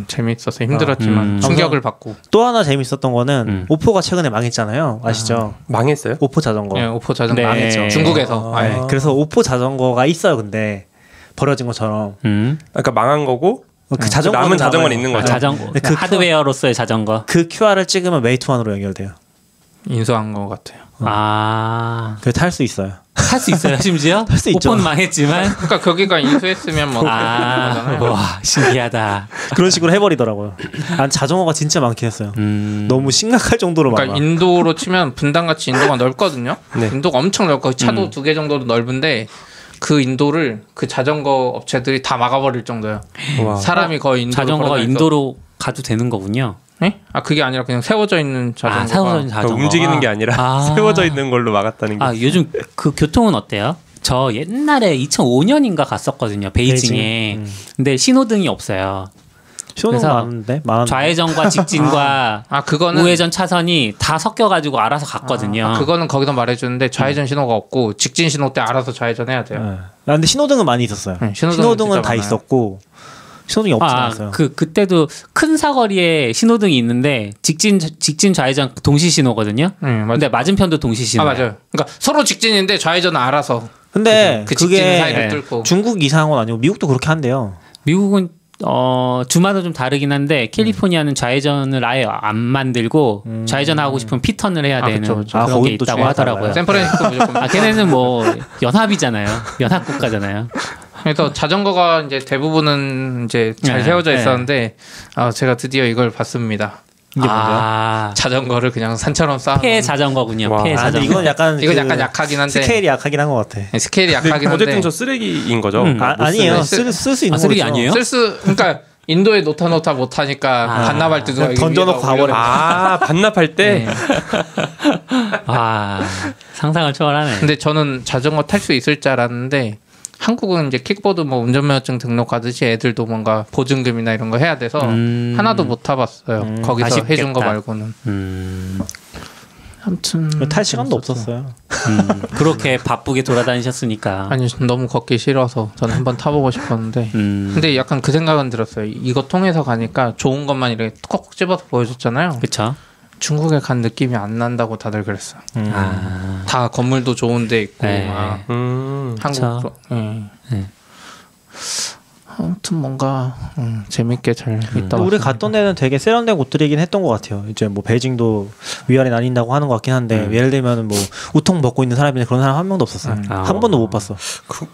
재밌어서 힘들었지만 충격을 받고. 또 하나 재밌었던 거는 오포가 최근에 망했잖아요. 아시죠? 망했어요? 오포 자전거. 네, 오포 자전거 네. 망했죠. 중국에서. 네, 그래서 오포 자전거가 있어요. 근데 버려진 것처럼 그러니까 망한 거고 그 자전거 남은 자전거는 있는 거죠. 자전거 그 하드웨어로서의 자전거. 그 QR을 찍으면 메이트원으로 연결돼요. 인수한 것 같아요. 아, 그 탈 수 있어요. 탈 수 있어요 심지어? 탈수 있죠. 오픈 망했지만. 그러니까 거기가 인수했으면 뭐 아, 와 신기하다. 그런 식으로 해버리더라고요. 난 자전거가 진짜 많긴 했어요. 너무 심각할 정도로 많아. 그러니까 인도로 치면 분당같이 인도가 넓거든요. 네. 인도가 엄청 넓고 차도 2개 정도로 넓은데 그 인도를 그 자전거 업체들이 다 막아버릴 정도예요. 와. 사람이 거의 인도로 자전거가 걸어다니면서- 인도로 가도 되는 거군요. 네? 아 그게 아니라 그냥 세워져 있는 자전거가. 아, 세워진 자전거. 그러니까 움직이는 게 아니라 아. 세워져 있는 걸로 막았다는 게. 아 요즘 그 교통은 어때요? 저 옛날에 2005년인가 갔었거든요 베이징에. 근데 신호등이 없어요. 신호등 그래서 많은데 많은데. 좌회전과 직진과 아 그거는 우회전 차선이 다 섞여가지고 알아서 갔거든요. 그거는 거기서 말해주는데 좌회전 신호가 없고 직진 신호 때 알아서 좌회전해야 돼요. 네. 아, 근데 신호등은 많이 있었어요. 네, 신호등은 진짜 다 많아요. 있었고 신호등이 없진 않았어요. 그때도 큰 사거리에 신호등이 있는데 직진 좌회전 동시 신호거든요. 맞아요. 근데 맞은편도 동시 신호. 아 맞아요. 그러니까 서로 직진인데 좌회전은 알아서. 근데 그 직진 그게 사이를 뚫고. 중국 이상한 건 아니고 미국도 그렇게 한대요. 미국은 주마다 좀 다르긴 한데 캘리포니아는 좌회전을 아예 안 만들고 좌회전하고 싶으면 피턴을 해야 되는 그쵸, 그쵸. 그런 게 거긴 또 있다고 중요하다 하더라고요. 봐요. 샌프란시스코 무조건. 아 걔네는 뭐 연합이잖아요. 연합국가잖아요. 그래서 자전거가 이제 대부분은 이제 잘 네, 세워져 네. 있었는데 제가 드디어 이걸 봤습니다. 이게 뭔가요? 아, 자전거를 그냥 산처럼 쌓아. 폐 자전거군요. 와. 폐 아, 근데 자전거. 이건 약간 이건 그 약간 약하긴 한데 스케일이 약하긴 한 것 같아. 네, 스케일이 근데 약하긴 한데 어쨌든 저 쓰레기인 거죠. 아니에요. 쓰- 쓸 수 있는 쓰레기 거죠. 아니에요? 그러니까 인도에 노타 못 하니까 반납할 때 누가 그냥 던져놓고 가버려. 아 반납할 때. 아 상상을 초월하네. 근데 저는 자전거 탈 수 있을 줄 알았는데 한국은 이제 킥보드 뭐 운전면허증 등록하듯이 애들도 뭔가 보증금이나 이런 거 해야 돼서 하나도 못 타봤어요. 거기서 아쉽겠다. 해준 거 말고는. 아무튼 탈 시간도 없었어요. 그렇게 바쁘게 돌아다니셨으니까. 아니 너무 걷기 싫어서 저는 한번 타보고 싶었는데 근데 약간 그 생각은 들었어요. 이거 통해서 가니까 좋은 것만 이렇게 콕콕 집어서 보여줬잖아요. 그쵸? 중국에 간 느낌이 안 난다고 다들 그랬어요. 아, 다 건물도 좋은 데 있고 네. 막 그쵸. 한국도 네. 아무튼 뭔가 재밌게 잘 있다. 우리 갔던 데는 되게 세련된 곳들이긴 했던 것 같아요. 이제 뭐 베이징도 위아래 나뉜다고 하는 것 같긴 한데 예를 들면 뭐 우통 벗고 있는 사람이 그런 사람 한 명도 없었어요. 한 번도 못 봤어.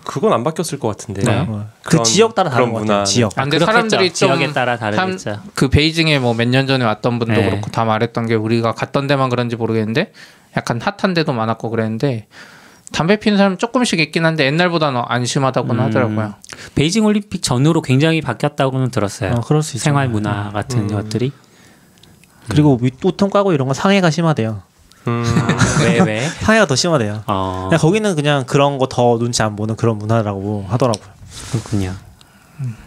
그건 안 바뀌었을 것 같은데. 네. 그 그런- 지역 따라 다른 그런 것 같아요. 문화. 지역. 아, 근데 그렇겠죠. 사람들이 좀 지역에 따라 다르겠죠. 그 베이징에 뭐 몇 년 전에 왔던 분도 네. 그렇고 다 말했던 게 우리가 갔던 데만 그런지 모르겠는데 약간 핫한 데도 많았고 그랬는데 담배 피는 사람 조금씩 있긴 한데 옛날보다는 안심하다고는 하더라고요. 베이징 올림픽 전후로 굉장히 바뀌었다고는 들었어요. 그럴 수 있죠. 생활 문화 같은 것들이. 그리고 우통 까고 이런 건 상해가 심하대요. 왜? 상해가 더 심하대요. 그냥 거기는 그냥 그런 거 더 눈치 안 보는 그런 문화라고 하더라고요. 그렇군요.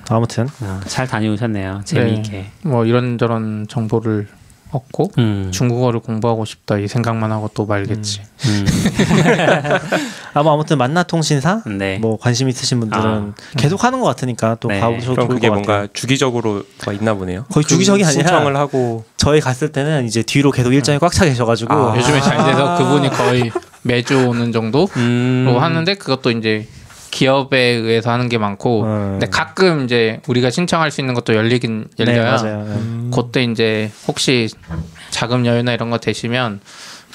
아무튼 잘 다녀오셨네요. 재미있게. 뭐 이런저런 정보를 얻고 중국어를 공부하고 싶다 이 생각만 하고 또 말겠지. 아무튼 만나통신사 네. 뭐 관심 있으신 분들은 계속 하는 것 같으니까 또 네. 가보셔도 그럼 좋을 그게 것 같아요. 뭔가 주기적으로 있나 보네요. 거의 주기적이 아니라 신청을 하고 저희 갔을 때는 이제 뒤로 계속 일정이 꽉 차 계셔가지고 요즘에 잘 돼서 그분이 거의 매주 오는 정도로 하는데 그것도 이제 기업에 의해서 하는 게 많고 근데 가끔 이제 우리가 신청할 수 있는 것도 열리긴 열려요. 네, 맞아요. 그때 이제 혹시 자금 여유나 이런 거 되시면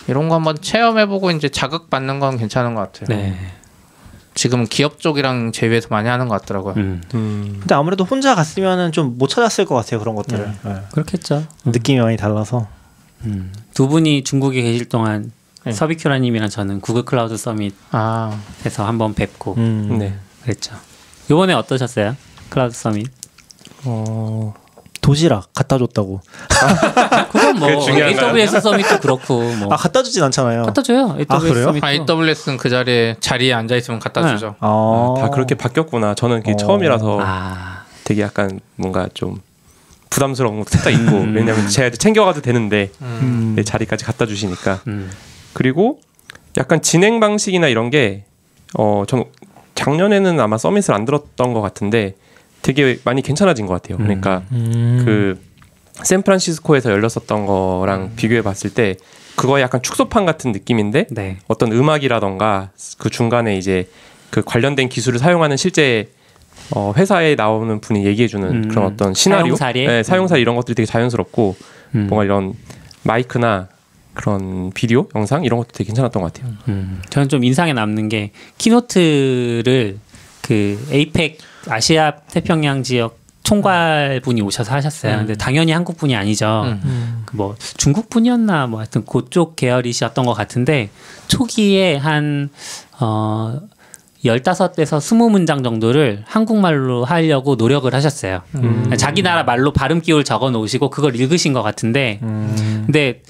이런 거 한번 체험해보고 이제 자극 받는 건 괜찮은 것 같아요. 네. 지금 기업 쪽이랑 제휴해서 많이 하는 것 같더라고요. 근데 아무래도 혼자 갔으면은 좀 못 찾았을 것 같아요 그런 것들을. 네. 그렇겠죠. 느낌이 많이 달라서. 두 분이 중국에 계실 동안 네. 서비큐라님이랑 저는 구글 클라우드 서밋에서 아 한번 뵙고 네. 그랬죠. 이번에 어떠셨어요? 클라우드 서밋? 도시락 갖다 줬다고. 그건 뭐 그게 중요한 거 AWS 서밋도 그렇고 뭐 갖다 주진 않잖아요. 갖다 줘요. AWS 그래요? 서밋도. AWS는 그 자리에 앉아 있으면 갖다 네. 주죠. 다 그렇게 바뀌었구나. 저는 그게 처음이라서 아, 되게 약간 뭔가 좀 부담스러운 것도 살짝 있고 왜냐면 제가 챙겨가도 되는데 내 자리까지 갖다 주시니까 그리고 약간 진행 방식이나 이런 게 저는 작년에는 아마 서밋을 안 들었던 것 같은데 되게 많이 괜찮아진 것 같아요. 그러니까 그 샌프란시스코에서 열렸었던 거랑 비교해 봤을 때 그거에 약간 축소판 같은 느낌인데 네. 어떤 음악이라던가 그 중간에 이제 그 관련된 기술을 사용하는 실제 회사에 나오는 분이 얘기해주는 그런 어떤 시나리오, 사용사례? 네, 사용사례 이런 것들이 되게 자연스럽고 뭔가 이런 마이크나 그런 비디오, 영상 이런 것도 되게 괜찮았던 것 같아요. 저는 좀 인상에 남는 게 키노트를 그 에이펙 아시아 태평양 지역 총괄 분이 오셔서 하셨어요. 근데 당연히 한국 분이 아니죠. 뭐 중국 분이었나 뭐 하여튼 그쪽 계열이셨던 것 같은데 초기에 한 15에서 20문장 정도를 한국말로 하려고 노력을 하셨어요. 자기 나라 말로 발음 기호를 적어 놓으시고 그걸 읽으신 것 같은데 근데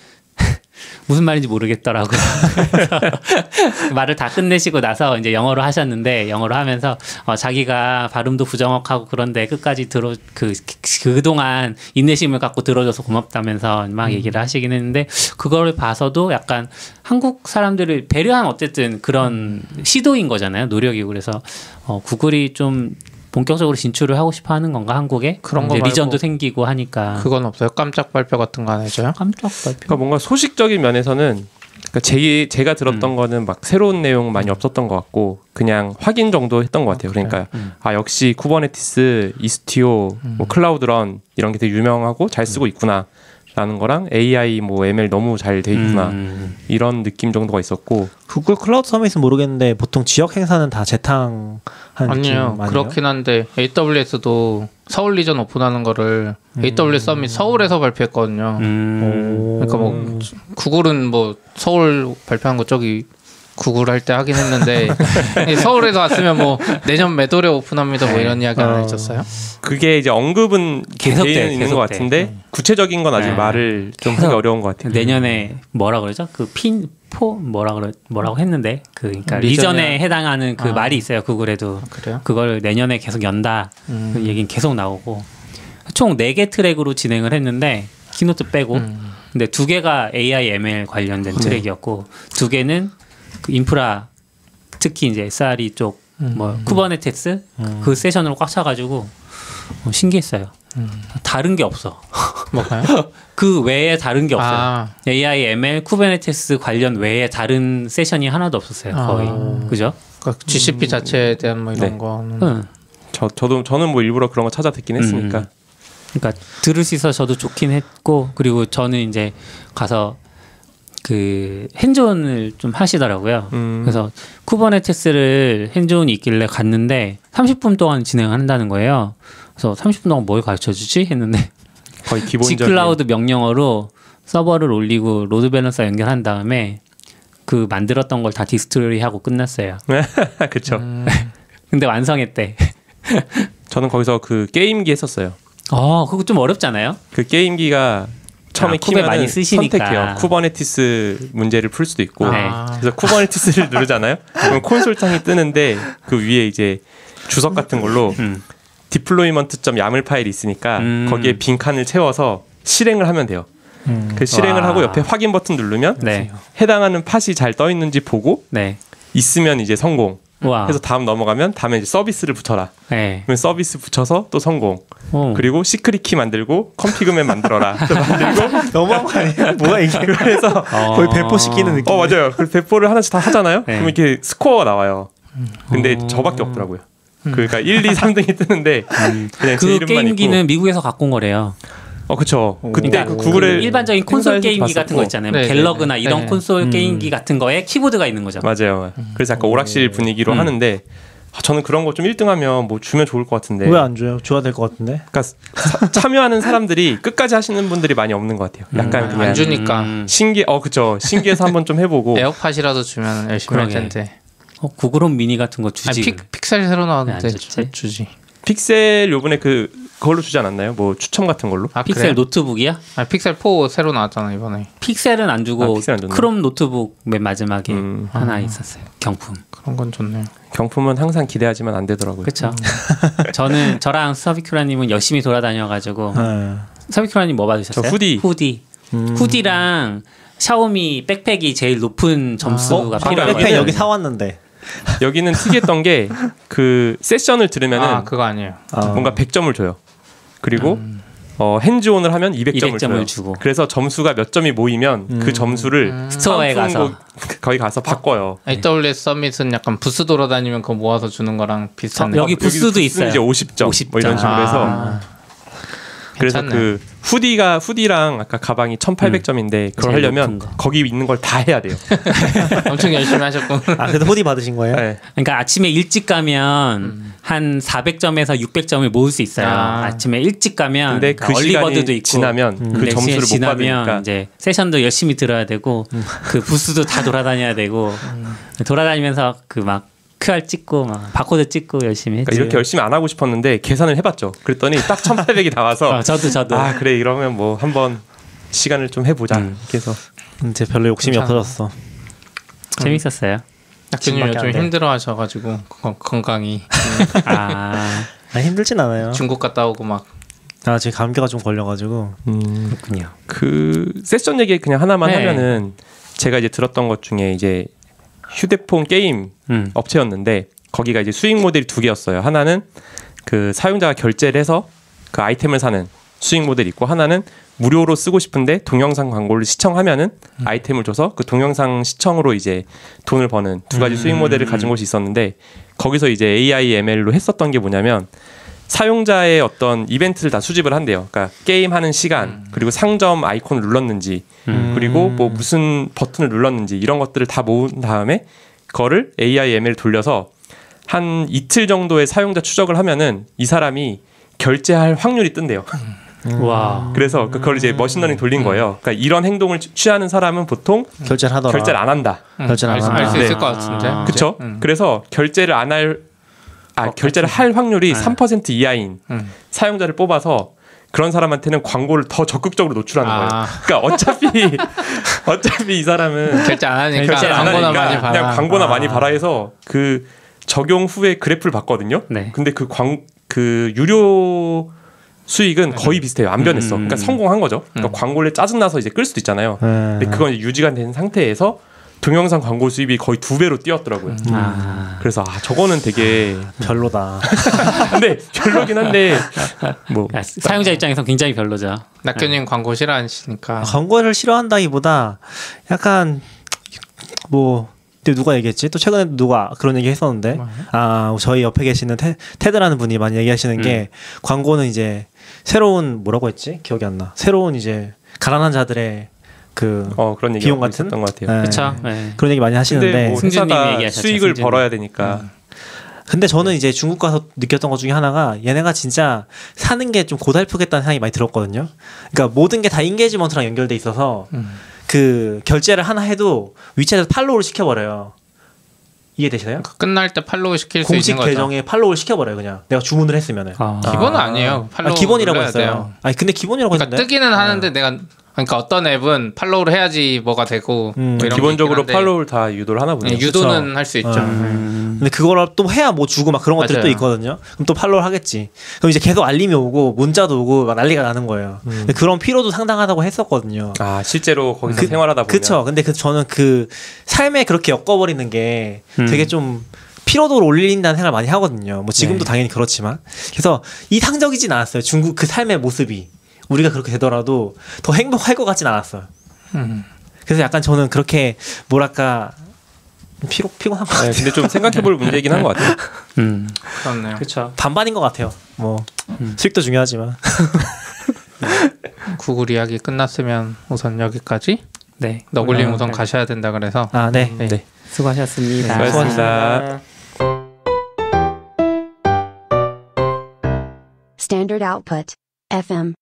무슨 말인지 모르겠더라고요. 말을 다 끝내시고 나서 이제 영어로 하셨는데 영어로 하면서 자기가 발음도 부정확하고 그런데 끝까지 그동안 인내심을 갖고 들어줘서 고맙다면서 막 얘기를 하시긴 했는데 그거를 봐서도 약간 한국 사람들을 배려한 어쨌든 그런 시도인 거잖아요. 노력이고 그래서 구글이 좀 본격적으로 진출을 하고 싶어 하는 건가 한국에? 그런 거 리전도 생기고 하니까. 그건 없어요? 깜짝 발표 같은 거 안 해줘요? 깜짝 발표. 그러니까 뭔가 소식적인 면에서는 그러니까 제가 들었던 거는 막 새로운 내용 많이 없었던 것 같고 그냥 확인 정도 했던 것 같아요. 그러니까 역시 쿠버네티스, 이스티오, 뭐 클라우드런 이런 게 되게 유명하고 잘 쓰고 있구나. 라는 거랑 AI 뭐 ML 너무 잘 돼 있구나 이런 느낌 정도가 있었고 구글 클라우드 서밋은 모르겠는데 보통 지역 행사는 다 재탕하는 아니에요. 그렇긴 한데 AWS도 서울 리전 오픈하는 거를 AWS 서밋 서울에서 발표했거든요. 그러니까 뭐 구글은 뭐 서울 발표한 거 저기 구글 할 때 하긴 했는데 서울에서 왔으면 뭐 내년 매도래 오픈합니다 뭐 이런 이야기 안 해줬어요? 그게 이제 언급은 계속 되어 있는 것 같은데 구체적인 건 아직 말을 좀 하기 어려운 것 같아요. 내년에 뭐라 그러죠? 그 뭐라고 했는데 그러니까 리전에 해당하는 그 말이 있어요. 구글에도 그래요? 그걸 내년에 계속 연다. 그 얘기는 계속 나오고 총 4개 트랙으로 진행을 했는데 키노트 빼고 근데 2개가 AI ML 관련된 트랙이었고 2개는 그 인프라 특히 이제 SRE 쪽 뭐 쿠버네티스 그 세션으로 꽉 차가지고 신기했어요. 다른 게 없어. 뭐가요? 그 외에 다른 게 없어요. AI, ML, 쿠버네티스 관련 외에 다른 세션이 하나도 없었어요. 거의. 그죠? 그러니까 GCP 자체에 대한 뭐 이런 거는. 저는 뭐 일부러 그런 거 찾아 듣긴 했으니까. 그러니까 들을 수 있어서 저도 좋긴 했고 그리고 저는 이제 가서 그 핸즈온을 좀 하시더라고요. 그래서 쿠버네티스를 핸즈온이 있길래 갔는데 30분 동안 진행한다는 거예요. 그래서 30분 동안 뭘 가르쳐주지 했는데 거의 기본적인 G클라우드 명령어로 서버를 올리고 로드 밸런서 연결한 다음에 그 만들었던 걸 다 디스트로이하고 끝났어요. 그렇죠. 근데 완성했대. 저는 거기서 그 게임기 했었어요. 그거 좀 어렵잖아요. 그 게임기가 처음에 쿠베 많이 키면은 쓰시니까. 선택해요. 쿠버네티스 문제를 풀 수도 있고. 네. 그래서 쿠버네티스를 누르잖아요. 그럼 콘솔 창이 뜨는데 그 위에 이제 주석 같은 걸로 deployment.yaml 파일이 있으니까 거기에 빈 칸을 채워서 실행을 하면 돼요. 그 실행을 하고 옆에 확인 버튼 누르면 해당하는 팟이 잘 떠 있는지 보고 있으면 이제 성공. 그래서 다음 넘어가면 다음에 이제 서비스를 붙여라. 그러면 서비스 붙여서 또 성공. 그리고 시크릿 키 만들고 컴피그맨 만들어라. 만들고 너무한 거 아니에요? 뭐야 이게? 그래서 거의 배포시키는 느낌. 맞아요. 그 배포를 하나씩 다 하잖아요. 그럼 이렇게 스코어가 나와요. 근데 저밖에 없더라고요. 그러니까 1, 2, 3등이 뜨는데 그냥 제 그 이름만 게임기는 있고. 미국에서 갖고 온 거래요. 그쵸. 그때 그러니까 그 구글의 일반적인 콘솔 게임기 같은 거 있잖아요. 네, 갤러그나 네, 이런 네. 콘솔 게임기 같은 거에 키보드가 있는 거죠. 맞아요. 그래서 약간 오락실 분위기로 하는데 저는 그런 거 좀 1등하면 뭐 주면 좋을 것 같은데. 왜 안 줘요? 줘야 될 것 같은데. 그러니까 참여하는 사람들이 끝까지 하시는 분들이 많이 없는 것 같아요. 약간 그냥 안 주니까 그쵸. 신기해서 한번 좀 해보고. 에어팟이라도 주면 열심히 할 텐데. 구글홈 미니 같은 거 주지. 픽셀 새로 나왔는데 안 줬지? 주지. 픽셀 요번에 그걸로 주지 않았나요? 뭐 추첨 같은 걸로? 픽셀 그래요? 노트북이야? 픽셀 4 새로 나왔잖아 이번에. 픽셀은 안 주고 픽셀 안 줬나? 크롬 노트북 맨 마지막에 하나 있었어요. 경품. 그런 건 좋네요. 경품은 항상 기대하지만 안 되더라고요. 그렇죠. 저랑 서비큐라님은 열심히 돌아다녀가지고 서비큐라님 뭐 받으셨어요? 저 후디. 후디랑 샤오미 백팩이 제일 높은 점수가 필요해요. 백팩 여기 사왔는데. 여기는 특이했던 게 그 세션을 들으면은 그거 아니에요. 뭔가 100점을 줘요. 그리고 핸즈온을 하면 200점을 주고. 그래서 점수가 몇 점이 모이면 그 점수를 스토어에 가서 거기 가서 바꿔요. AWS 서밋은 약간 부스 돌아다니면 그거 모아서 주는 거랑 비슷한. 여기 부스도 있어요. 이제 50점. 뭐 이런 식으로 해서. 그래서 괜찮네. 그 후디랑 아까 가방이 1,800점인데 그걸 제일 하려면 높은 거. 거기 있는 걸 다 해야 돼요. 엄청 열심히 하셨고. 그래도 호디 받으신 거예요? 네. 그러니까 아침에 일찍 가면 한 400점에서 600점을 모을 수 있어요. 아침에 일찍 가면 근데 그러니까 그 얼리버드도 시간이 있고 지나면 그 점수를 못 지나면 받으니까 이제 세션도 열심히 들어야 되고 그 부스도 다 돌아다녀야 되고 돌아다니면서 그 막 QR 찍고 막 바코드 찍고 열심히 했지. 그러니까 이렇게 열심히 안 하고 싶었는데 계산을 해봤죠. 그랬더니 딱 1,800이 나와서 저도 아 그래 이러면 뭐 한번 시간을 좀 해보자. 그래서 이제 별로 욕심이 괜찮아. 없어졌어. 재밌었어요. 낙준님 밖에 안 요즘 돼. 힘들어하셔가지고 건강이 힘들진 않아요. 중국 갔다 오고 막. 지금 감기가 좀 걸려가지고. 그렇군요. 그 세션 얘기 그냥 하나만 네. 하면은 제가 이제 들었던 것 중에 이제 휴대폰 게임 업체였는데 거기가 이제 수익 모델이 두 개였어요. 하나는 그 사용자가 결제를 해서 그 아이템을 사는 수익 모델이 있고 하나는 무료로 쓰고 싶은데 동영상 광고를 시청하면은 아이템을 줘서 그 동영상 시청으로 이제 돈을 버는 두 가지 수익 모델을 가진 곳이 있었는데 거기서 이제 AI ML로 했었던 게 뭐냐면 사용자의 어떤 이벤트를 다 수집을 한대요. 그러니까 게임하는 시간 그리고 상점 아이콘을 눌렀는지 그리고 뭐 무슨 버튼을 눌렀는지 이런 것들을 다 모은 다음에 그거를 AI ML 돌려서 한 이틀 정도의 사용자 추적을 하면은 이 사람이 결제할 확률이 뜬대요. 와. 그래서 그걸 이제 머신러닝 돌린 거예요. 그러니까 이런 행동을 취하는 사람은 보통 결제를 하더라. 결제를 안 한다. 결제를 안 알 수 한다. 있을 것 같은데. 그렇죠? 그래서 결제를 안 할 결제를 할 확률이 3% 이하인 사용자를 뽑아서 그런 사람한테는 광고를 더 적극적으로 노출하는 거예요. 그러니까 어차피 이 사람은 결제 안 하니까 결제를 안 광고나 하니까 많이 봐라. 그냥 광고나 많이 봐라 해서 그 적용 후에 그래프를 봤거든요. 네. 근데 그 유료 수익은 거의 비슷해요. 안 변했어. 그러니까 성공한 거죠. 그러니까 광고를 짜증나서 이제 끌 수도 있잖아요. 근데 그건 이제 유지가 된 상태에서 동영상 광고 수입이 거의 2배로 뛰었더라고요. 그래서 저거는 되게 별로다. 근데 별로긴 한데 뭐 사용자 입장에서 굉장히 별로죠. 낙교님 광고 싫어하시니까. 광고를 싫어한다기보다 약간 뭐 근데 누가 얘기했지? 또 최근에 누가 그런 얘기 했었는데 저희 옆에 계시는 테드라는 분이 많이 얘기하시는 게 광고는 이제 새로운 뭐라고 했지? 기억이 안 나. 새로운 이제 가난한 자들의 그런 얘기 비용 같은 있었던 것 같아요. 네. 그렇죠. 그런 얘기 많이 하시는데 근데 뭐 승준님이 회사가 얘기하셨죠, 수익을 승준님. 벌어야 되니까 근데 저는 이제 중국 가서 느꼈던 것 중에 하나가 얘네가 진짜 사는 게 좀 고달프겠다는 생각이 많이 들었거든요. 그러니까 모든 게 다 인게이지먼트랑 연결돼 있어서 그 결제를 하나 해도 위챗에서 팔로우를 시켜버려요. 이해되시나요? 끝날 때 팔로우 시킬 수 공식 있는 거죠. 계정에 팔로우를 시켜버려요. 그냥 내가 주문을 했으면은. 기본은 아니에요. 팔로우 기본이라고 눌러야 했어요. 돼요. 아니 근데 기본이라고 그러니까 했는데. 뜨기는 하는데 내가 그러니까 어떤 앱은 팔로우를 해야지 뭐가 되고 뭐 이런 기본적으로 게 있긴 한데 팔로우를 다 유도를 하나 보네요. 유도는 할 수 있죠. 근데 그거를 또 해야 뭐 주고 막 그런 것들이 맞아요. 또 있거든요. 그럼 또 팔로우를 하겠지. 그럼 이제 계속 알림이 오고 문자도 오고 막 난리가 나는 거예요. 근데 그런 피로도 상당하다고 했었거든요. 실제로 거기서 생활하다 보면 그쵸. 근데 저는 그 삶에 그렇게 엮어버리는 게 되게 좀 피로도를 올린다는 생각을 많이 하거든요. 뭐 지금도 당연히 그렇지만. 그래서 이상적이진 않았어요. 중국 그 삶의 모습이. 우리가 그렇게 되더라도 더 행복할 것 같진 않았어요. 그래서 약간 저는 그렇게 뭐랄까 피곤한 것 같아요. 근데 좀 생각해볼 문제이긴 한 것 같아요. 그렇네요. 그렇죠. 반반인 것 같아요. 뭐 수익도 중요하지만. 구글 이야기 끝났으면 우선 여기까지. 네. 너굴님 우선 가셔야 된다 그래서. 네. 네. 수고하셨습니다. 수고하셨습니다. Standard output. FM.